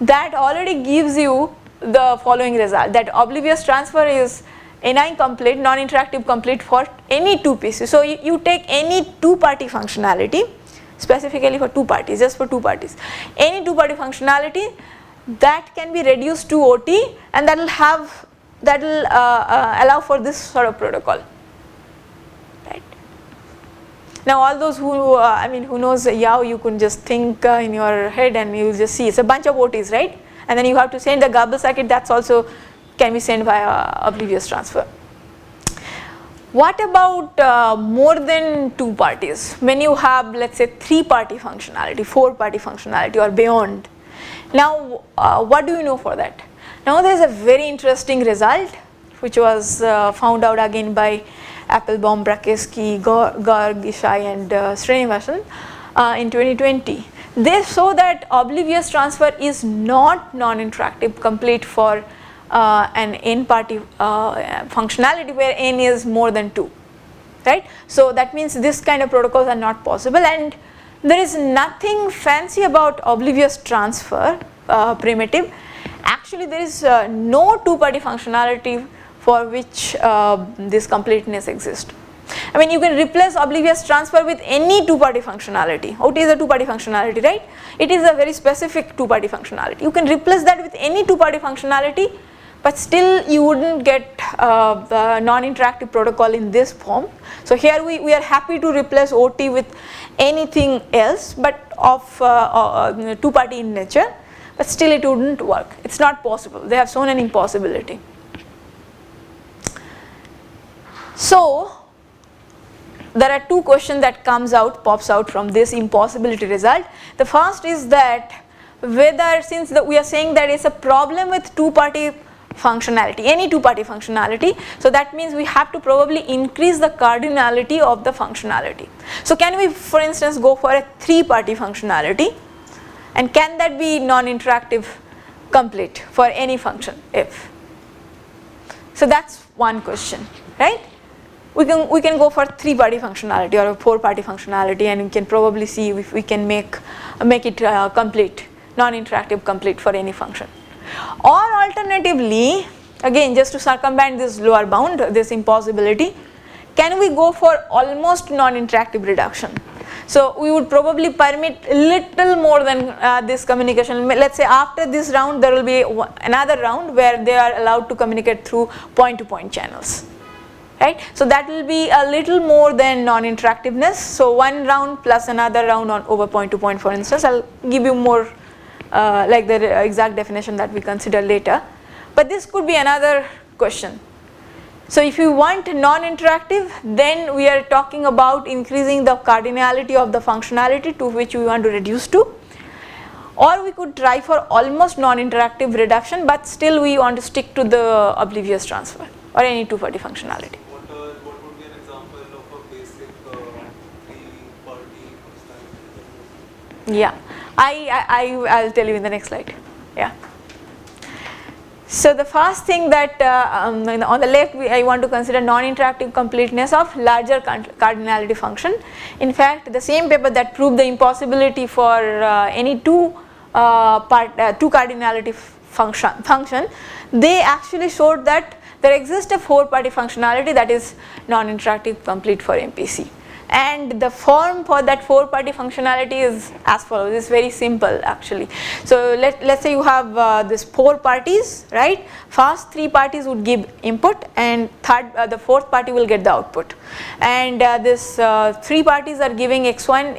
[SPEAKER 2] that already gives you the following result, that oblivious transfer is NI complete, non-interactive complete for any two pieces. So you take any 2-party functionality, specifically for 2 parties, just for 2 parties, any 2-party functionality that can be reduced to OT, and that will allow for this sort of protocol. Now all those who knows Yao, you can just think in your head and you will just see it's a bunch of OTs, right? And then you have to send the garble circuit, that's also can be sent via oblivious transfer. What about more than 2 parties? When you have, let's say, 3-party functionality, 4-party functionality or beyond. Now what do you know for that? Now there is a very interesting result which was found out again by Applebaum, Brakerski, Garg, Ishai and Srinivasan in 2020. They show that oblivious transfer is not non-interactive complete for an n-party functionality where n is more than 2, right? So that means this kind of protocols are not possible, and there is nothing fancy about oblivious transfer primitive. Actually there is no 2-party functionality for which this completeness exists. You can replace oblivious transfer with any 2-party functionality. OT is a 2-party functionality, right? It is a very specific 2-party functionality. You can replace that with any 2-party functionality, but still you wouldn't get the non-interactive protocol in this form. So here we are happy to replace OT with anything else, but of 2-party in nature. but still it wouldn't work. It's not possible. They have shown an impossibility. So there are two questions that pops out from this impossibility result. The first is that whether, since we are saying that it's a problem with two-party functionality, any two-party functionality, so that means we have to probably increase the cardinality of the functionality. So can we, for instance, go for a three-party functionality, and can that be non-interactive complete for any function f? So that's one question, right? We can go for three-party functionality or a four-party functionality, and we can probably see if we can make it complete, non-interactive complete for any function. Or alternatively, again just to circumvent this lower bound, this impossibility, can we go for almost non-interactive reduction? So we would probably permit a little more than this communication. Let's say after this round there will be another round where they are allowed to communicate through point-to-point channels. Right? So that will be a little more than non-interactiveness. So one round plus another round on over point-to-point, for instance. I'll give you more like the exact definition that we consider later. But this could be another question. So if you want non-interactive, then we are talking about increasing the cardinality of the functionality to which we want to reduce to. Or we could try for almost non-interactive reduction, but still we want to stick to the oblivious transfer or any two-party functionality.
[SPEAKER 4] What would be an example of a basic three-party functionality?
[SPEAKER 2] Yeah, I'll tell you in the next slide. Yeah. So the first thing that on the left I want to consider non-interactive completeness of larger cardinality function. In fact, the same paper that proved the impossibility for any two cardinality function, they actually showed that there exists a four-party functionality that is non-interactive complete for MPC. And the form for that four-party functionality is as follows. It's very simple actually. So let's say you have this four parties, right? First three parties would give input, and the fourth party will get the output. And this three parties are giving x1,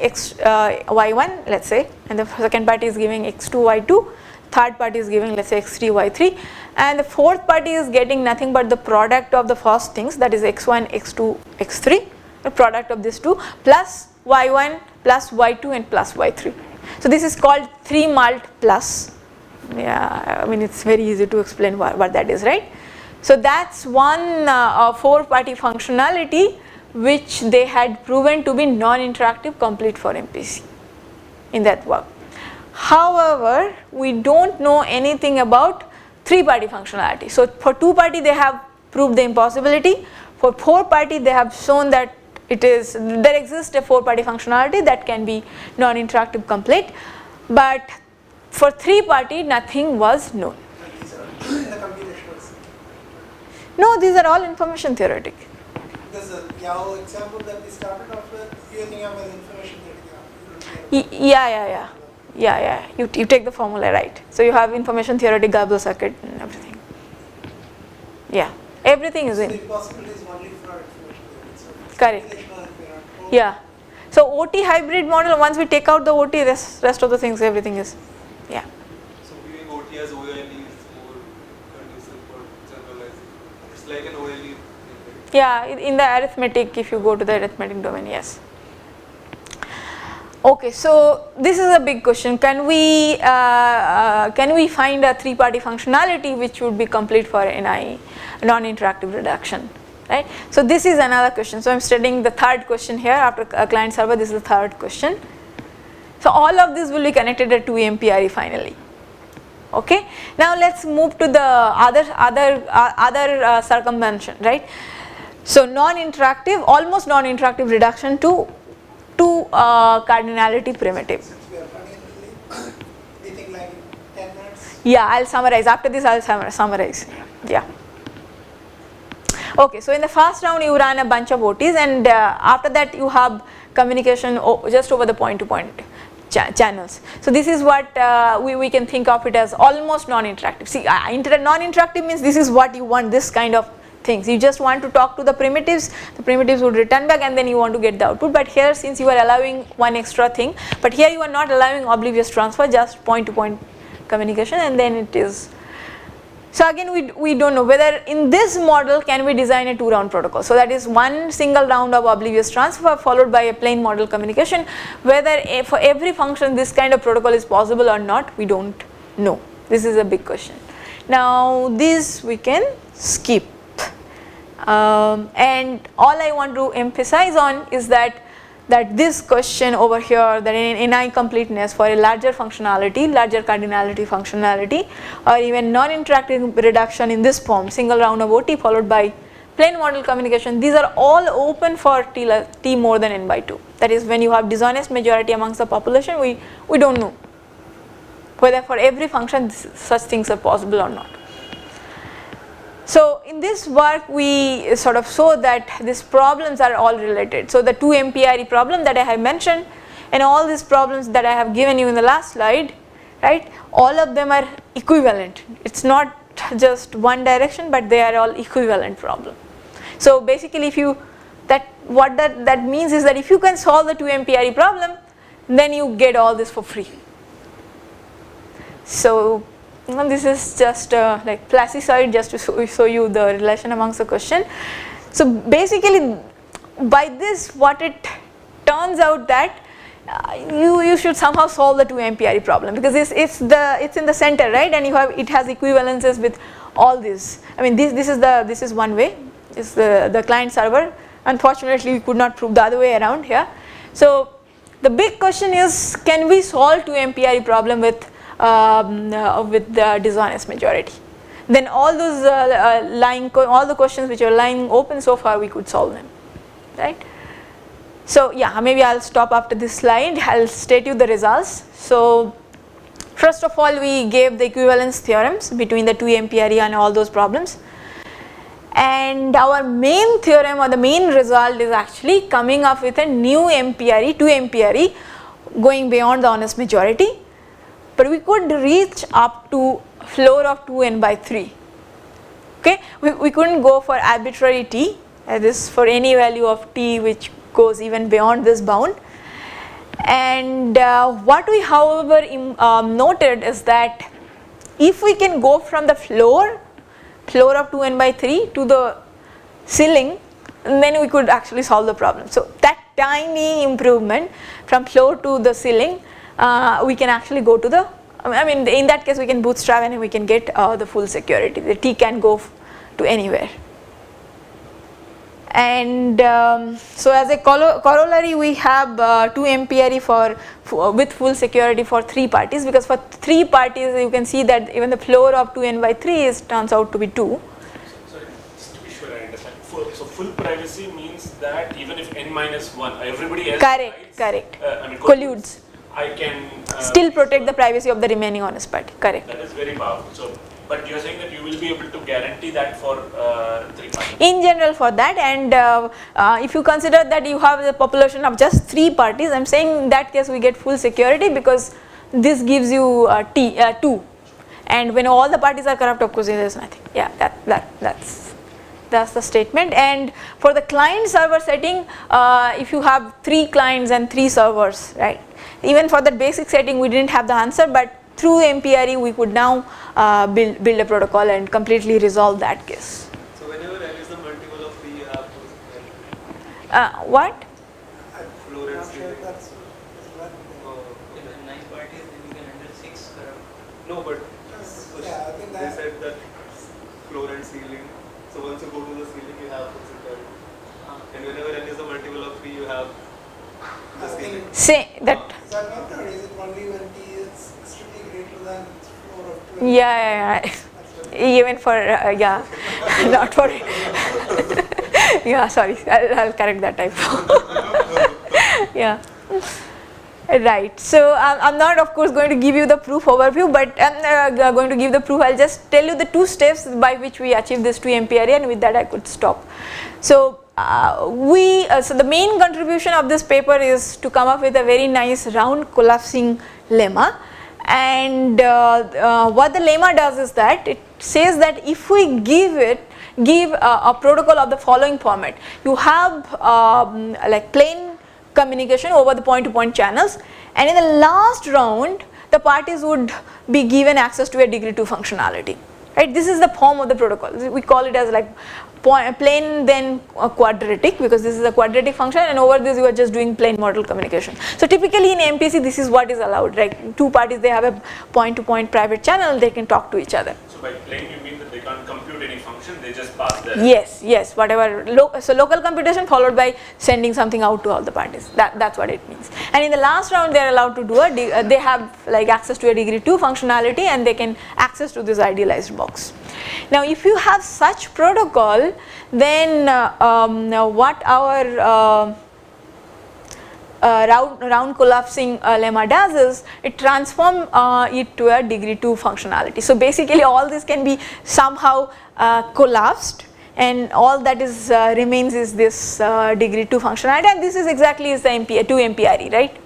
[SPEAKER 2] y1, let's say, and the second party is giving x2, y2. Third party is giving, let's say, x3, y3, and the fourth party is getting nothing but the product of the first things, that is x1, x2, x3, the product of these two, plus y1 plus y2 and plus y3. So this is called 3 mult plus. Yeah, I mean it's very easy to explain what that is, right? So that's one four-party functionality which they had proven to be non-interactive complete for MPC in that work. However, we don't know anything about three-party functionality. So for two-party they have proved the impossibility. For four-party they have shown that there exists a four-party functionality that can be non-interactive complete. But for three-party nothing was known. No, these are all information theoretic.
[SPEAKER 1] Because the Yahoo example that we started off with, you think of as information theoretic.
[SPEAKER 2] Yeah. You take the formula right. So you have information theoretic, Gabel circuit, and everything. Yeah, everything is in.
[SPEAKER 1] So the possibility is only for information theoretic.
[SPEAKER 2] Correct. Yeah. So OT hybrid model, once we take out the OT, rest of the things, everything is, yeah.
[SPEAKER 4] So viewing OT as OLE is more conducive for generalizing. It's like an OLE thing, right?
[SPEAKER 2] Yeah, in the arithmetic, if you go to the arithmetic domain, yes. Okay, so this is a big question. Can we find a three-party functionality which would be complete for NI, non-interactive reduction, right? So this is another question. So I'm studying the third question here after client server. This is the third question. So all of this will be connected at 2MPRE finally. Okay. Now let's move to the other circumvention, right? So non-interactive, almost non-interactive reduction to cardinality primitive.
[SPEAKER 1] Since we are running, we think like 10 minutes.
[SPEAKER 2] Yeah, I'll summarize. After this, I'll summarize. Yeah. Okay, so in the first round, you run a bunch of OTs, and after that, you have communication just over the point-to-point channels. So this is what we can think of it as almost non-interactive. See, non-interactive means this is what you want, this kind of things. You just want to talk to the primitives would return back, and then you want to get the output. But here, since you are allowing one extra thing, but here you are not allowing oblivious transfer, just point-to-point communication, and then it is. So again we don't know whether in this model can we design a 2-round protocol. So that is one single round of oblivious transfer followed by a plain model communication. Whether for every function this kind of protocol is possible or not, we don't know. This is a big question. Now this we can skip. And all I want to emphasize on is that this question over here, that in incompleteness for a larger functionality, larger cardinality functionality, or even non-interactive reduction in this form, single round of OT followed by plain model communication, these are all open for t more than n by 2. That is, when you have dishonest majority amongst the population, we don't know whether for every function such things are possible or not. So in this work we sort of show that these problems are all related. So the 2 MPRE problem that I have mentioned and all these problems that I have given you in the last slide, right, all of them are equivalent. It's not just one direction, but they are all equivalent problem. So basically if you, what that means is that if you can solve the 2 MPRE problem, then you get all this for free. So this is just like plasticide, just to show you the relation amongst the question. So basically by this what it turns out that you should somehow solve the 2 MPRE problem, because it's in the center, right, and it has equivalences with all this. I mean this is one way, is the client server. Unfortunately we could not prove the other way around here. So the big question is, can we solve 2 MPRE problem with the dishonest majority? Then all those all the questions which are lying open so far, we could solve them, right? So yeah, maybe I'll stop after this slide. I'll state you the results. So first of all, we gave the equivalence theorems between the 2 MPRE and all those problems, and our main theorem or the main result is actually coming up with a new MPRE, 2 MPRE, going beyond the honest majority. But we could reach up to floor of 2n by 3. Okay, we couldn't go for arbitrary t, this for any value of t which goes even beyond this bound. And what we however noted is that if we can go from the floor of 2n by 3 to the ceiling, then we could actually solve the problem. So that tiny improvement from floor to the ceiling, we can actually go to the, I mean in that case we can bootstrap and we can get the full security. The t can go to anywhere. And so as a corollary we have 2 MPRE with full security for 3 parties, because for 3 parties you can see that even the floor of 2n by 3 turns out to be 2.
[SPEAKER 3] Sorry, just to be sure I understand. So full privacy means that even if n minus 1, everybody else
[SPEAKER 2] colludes,
[SPEAKER 3] I can
[SPEAKER 2] still protect the privacy of the remaining honest party. Correct.
[SPEAKER 3] That is very powerful. So, but you are saying that you will be able to guarantee that for 3 parties?
[SPEAKER 2] In general for that, and if you consider that you have the population of just 3 parties, I am saying in that case we get full security, because this gives you 2, and when all the parties are corrupt, of course there is nothing. Yeah, that's the statement. And for the client server setting, if you have 3 clients and 3 servers, right, even for that basic setting we didn't have the answer, but through MPRE we could now build a protocol and completely resolve that case.
[SPEAKER 4] So whenever n is the multiple of 3, you have to
[SPEAKER 2] what?
[SPEAKER 4] floor and ceiling.
[SPEAKER 5] If in 9 parties, then you can handle 6 corrupt.
[SPEAKER 4] No, but
[SPEAKER 1] Yeah, I think
[SPEAKER 4] they said that floor and ceiling. So once you go to the ceiling, you have full security. And whenever n is the multiple of 3, you have the ceiling.
[SPEAKER 2] Say that.
[SPEAKER 1] Is that not, or is it only when t is extremely greater than floor of 2?
[SPEAKER 2] Yeah. Even for not for yeah, sorry, I'll correct that typo. Yeah, right. So I'm not of course going to give you the proof overview, but I'm going to give the proof. I'll just tell you the 2 steps by which we achieve this 2 MPRE, and with that I could stop. So so the main contribution of this paper is to come up with a very nice round collapsing lemma. And what the lemma does is that it says that if we give a protocol of the following format, you have like plain communication over the point-to-point channels, and in the last round the parties would be given access to a degree 2 functionality, right? This is the form of the protocol. We call it as like plain then quadratic, because this is a quadratic function, and over this you are just doing plain model communication. So typically in MPC this is what is allowed, right? Two parties, they have a point-to-point private channel, they can talk to each other.
[SPEAKER 3] So by plain you mean that they can't compute any function, they just pass that?
[SPEAKER 2] Yes, yes, whatever. So local computation followed by sending something out to all the parties. That's what it means. And in the last round they are allowed to do they have like access to a degree 2 functionality, and they can access to this idealized box. Now if you have such protocol, then what our round collapsing lemma does is it transforms it to a degree 2 functionality. So basically all this can be somehow collapsed, and all that is remains is this degree 2 functionality, and this is exactly is the 2 MPRE, right?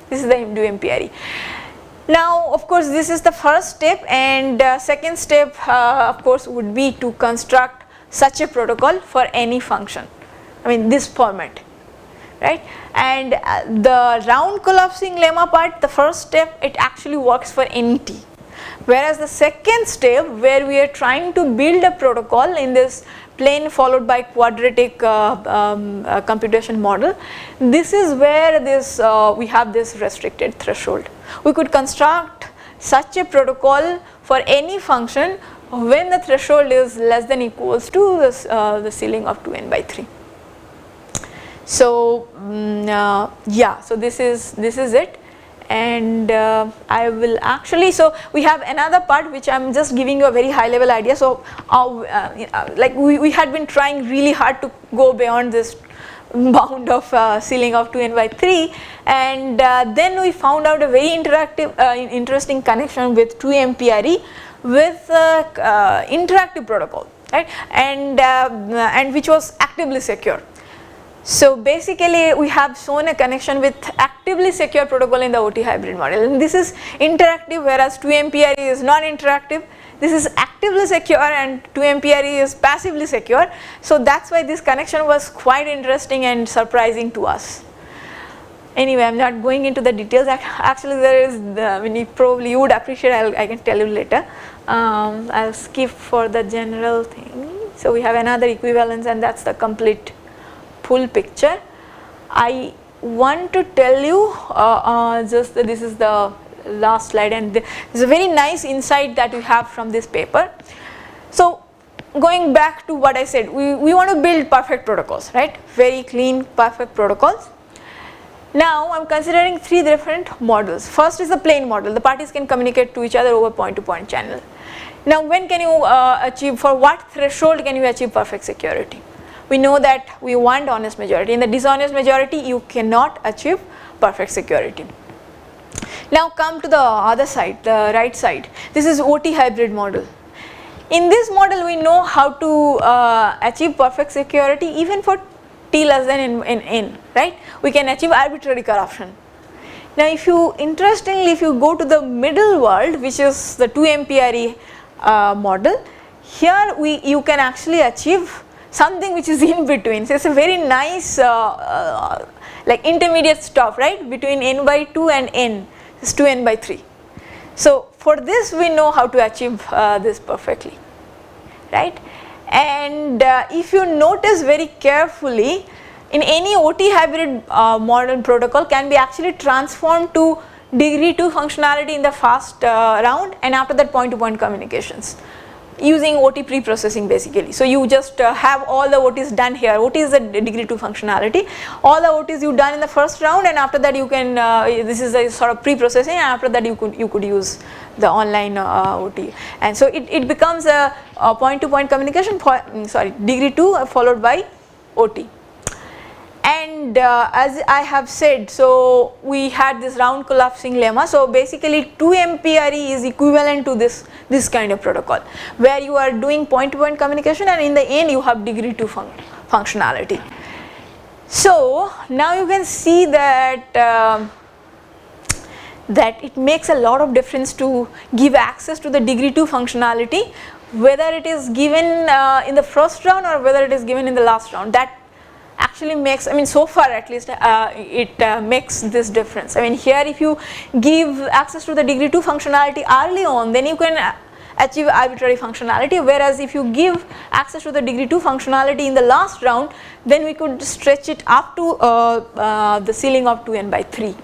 [SPEAKER 2] This is the 2 MPRE. Now of course this is the first step, and second step of course would be to construct such a protocol for any function, I mean this format, right? And the round collapsing lemma part, the first step, it actually works for any t, whereas the second step where we are trying to build a protocol in this plain followed by quadratic computation model, this is where this we have this restricted threshold. We could construct such a protocol for any function when the threshold is less than equals to this, the ceiling of 2n by 3. So yeah, so this is it, and I will actually, so we have another part which I am just giving you a very high level idea. So like we had been trying really hard to go beyond this bound of ceiling of 2n by 3, and then we found out a very interesting connection with 2 MPRE with interactive protocol, right? And which was actively secure. So basically we have shown a connection with actively secure protocol in the OT hybrid model, and this is interactive, whereas 2 MPRE is non interactive. This is actively secure and 2 MPRE is passively secure. So that's why this connection was quite interesting and surprising to us. Anyway, I am not going into the details. Actually there is, I mean, probably you would appreciate, I can tell you later. I will skip for the general thing. So we have another equivalence, and that's the complete full picture. I want to tell you just that this is the last slide, and this is a very nice insight that we have from this paper. So going back to what I said, we want to build perfect protocols, right? Very clean, perfect protocols. Now I am considering 3 different models. First is the plain model. The parties can communicate to each other over point-to-point channel. Now when can you achieve, for what threshold can you achieve perfect security? We know that we want honest majority. In the dishonest majority you cannot achieve perfect security. Now come to the other side, the right side. This is OT hybrid model. In this model we know how to achieve perfect security even for t less than n, right? We can achieve arbitrary corruption. Now if you, interestingly, if you go to the middle world, which is the 2 MPRE model, here you can actually achieve something which is in between. So it's a very nice like intermediate stuff, right, between n by 2 and n is 2n by 3. So for this we know how to achieve this perfectly, right? And if you notice very carefully, in any OT hybrid model protocol can be actually transformed to degree 2 functionality in the first round, and after that point-to-point communications using OT pre-processing basically. So you just have all the OTs done here. OT is the degree 2 functionality. All the OTs you done in the first round, and after that you can, this is a sort of pre-processing, and after that you could use the online OT. And so it becomes a point-to-point communication, degree 2 followed by OT. And as I have said, so we had this round collapsing lemma. So basically 2 MPRE is equivalent to this kind of protocol, where you are doing point-to-point communication, and in the end you have degree 2 functionality. So now you can see that that it makes a lot of difference to give access to the degree 2 functionality, whether it is given in the first round or whether it is given in the last round. That actually makes, I mean so far at least it makes this difference. I mean here if you give access to the degree 2 functionality early on, then you can achieve arbitrary functionality, whereas if you give access to the degree 2 functionality in the last round, then we could stretch it up to the ceiling of 2n by 3,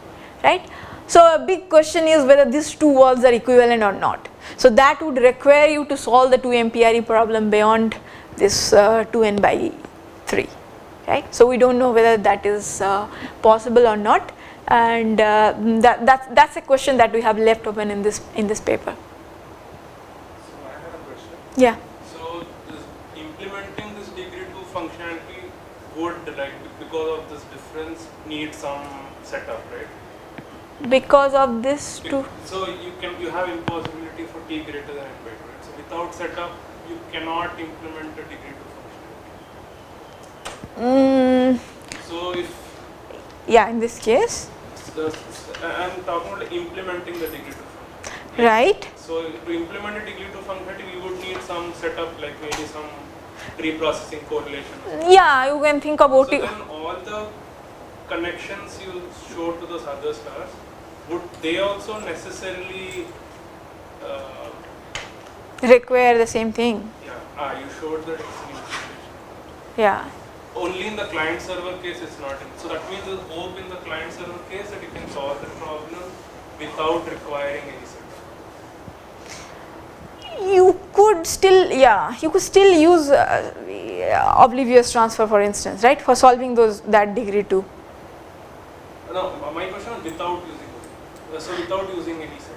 [SPEAKER 2] right. So a big question is whether these two walls are equivalent or not. So that would require you to solve the 2 MPRE problem beyond this 2n by 3, right. So we don't know whether that is possible or not, and that's a question that we have left open in this paper.
[SPEAKER 3] So I have a question.
[SPEAKER 2] Yeah.
[SPEAKER 3] So this implementing this degree 2 functionality would, like, because of this difference, need some setup, right?
[SPEAKER 2] Because of this too.
[SPEAKER 3] So you have impossibility for t greater than n by 2, right? So without setup you cannot implement a degree 2 functionality. So if
[SPEAKER 2] Yeah, in this case.
[SPEAKER 3] I'm talking about implementing the degree 2 functionality.
[SPEAKER 2] Right.
[SPEAKER 3] So to implement a degree 2 functionality we would need some setup, like maybe some pre-processing correlation.
[SPEAKER 2] Yeah, you can think about
[SPEAKER 3] So
[SPEAKER 2] it.
[SPEAKER 3] then all the connections you showed to those other stars, would they also necessarily
[SPEAKER 2] Require the same thing.
[SPEAKER 3] you showed that it's an implementation.
[SPEAKER 2] Yeah.
[SPEAKER 3] Only in the client server case it's not in. So that means there's hope in the client server case that you can solve the problem without requiring any setup.
[SPEAKER 2] You could still, you could still use oblivious transfer, for instance, right, for solving that degree 2.
[SPEAKER 3] No, my question was without using it. So without using any setup.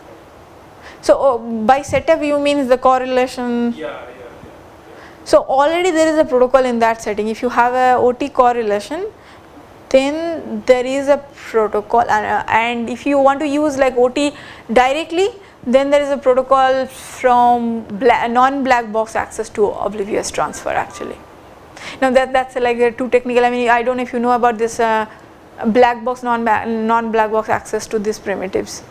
[SPEAKER 2] So by setup you mean the correlation.
[SPEAKER 3] Yeah.
[SPEAKER 2] So already there is a protocol in that setting. If you have a OT correlation, then there is a protocol, and if you want to use like OT directly, then there is a protocol from non-black box access to oblivious transfer actually. Now that's like too technical. I mean, I don't know if you know about this black box, non-black box access to these primitives.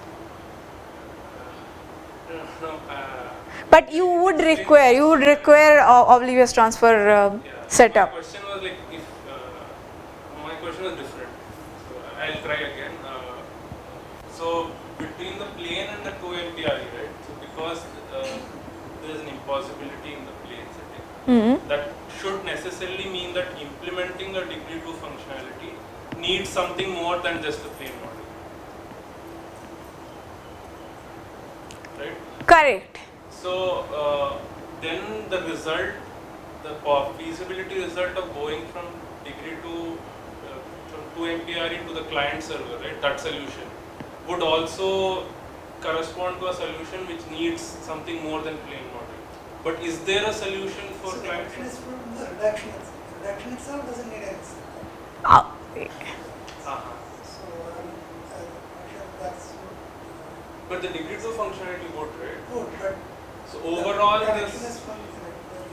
[SPEAKER 2] But you would require oblivious transfer setup.
[SPEAKER 3] My question was like, if my question was different, so I'll try again. So between the plane and the 2 MPRE, right? So because there is an impossibility in the plane setting, that should necessarily mean that implementing a degree 2 functionality needs something more than just the plane model, right?
[SPEAKER 2] Correct.
[SPEAKER 3] So then the result, the feasibility result of going from degree 2 from 2 MPRE to the client server, right? That solution would also correspond to a solution which needs something more than plane model. But is there a solution for
[SPEAKER 1] So the
[SPEAKER 3] client
[SPEAKER 1] question is
[SPEAKER 3] server?
[SPEAKER 1] from the reduction itself. The reduction itself doesn't need any setup. So that's
[SPEAKER 3] But the degree 2 functionality would, right?
[SPEAKER 1] good, but
[SPEAKER 3] So overall,
[SPEAKER 1] the reduction
[SPEAKER 3] this,
[SPEAKER 1] is the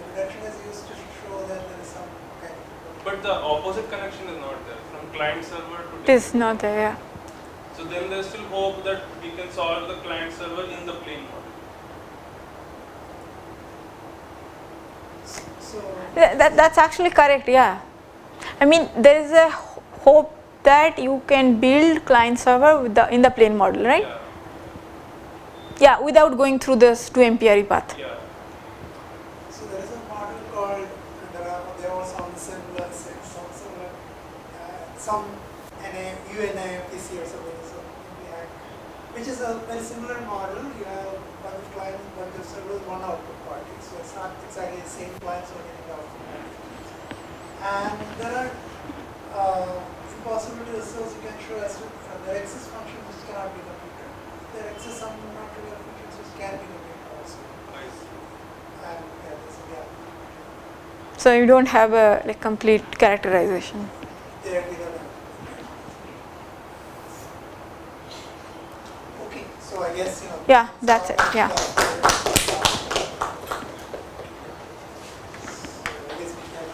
[SPEAKER 1] reduction is used to show that there is some kind of.
[SPEAKER 3] but the opposite connection is not there from client server to.
[SPEAKER 2] It is not there. Yeah.
[SPEAKER 3] So then there's still hope that we can solve the client server in the plane model.
[SPEAKER 1] So
[SPEAKER 2] That's actually correct. Yeah. I mean, there is a hope that you can build client server with in the plane model, right?
[SPEAKER 3] Yeah.
[SPEAKER 2] Yeah, without going through this 2 MPRE path.
[SPEAKER 3] Yeah.
[SPEAKER 1] so there is a model called there was some similar some UNIPC or something, so which is a very similar model. You have bunch of clients, bunch of servers, one output party. So it's not exactly the same clients or getting output party. And there are impossibility results you can show as to there exists functions which cannot be computed. There exists some non-trivial functions which can be computed also.
[SPEAKER 3] I see.
[SPEAKER 1] And there's a gap.
[SPEAKER 2] So you don't have a like complete characterization.
[SPEAKER 1] There we go. Okay, so I guess
[SPEAKER 2] Yeah, that's it. Yeah.
[SPEAKER 1] So I guess we can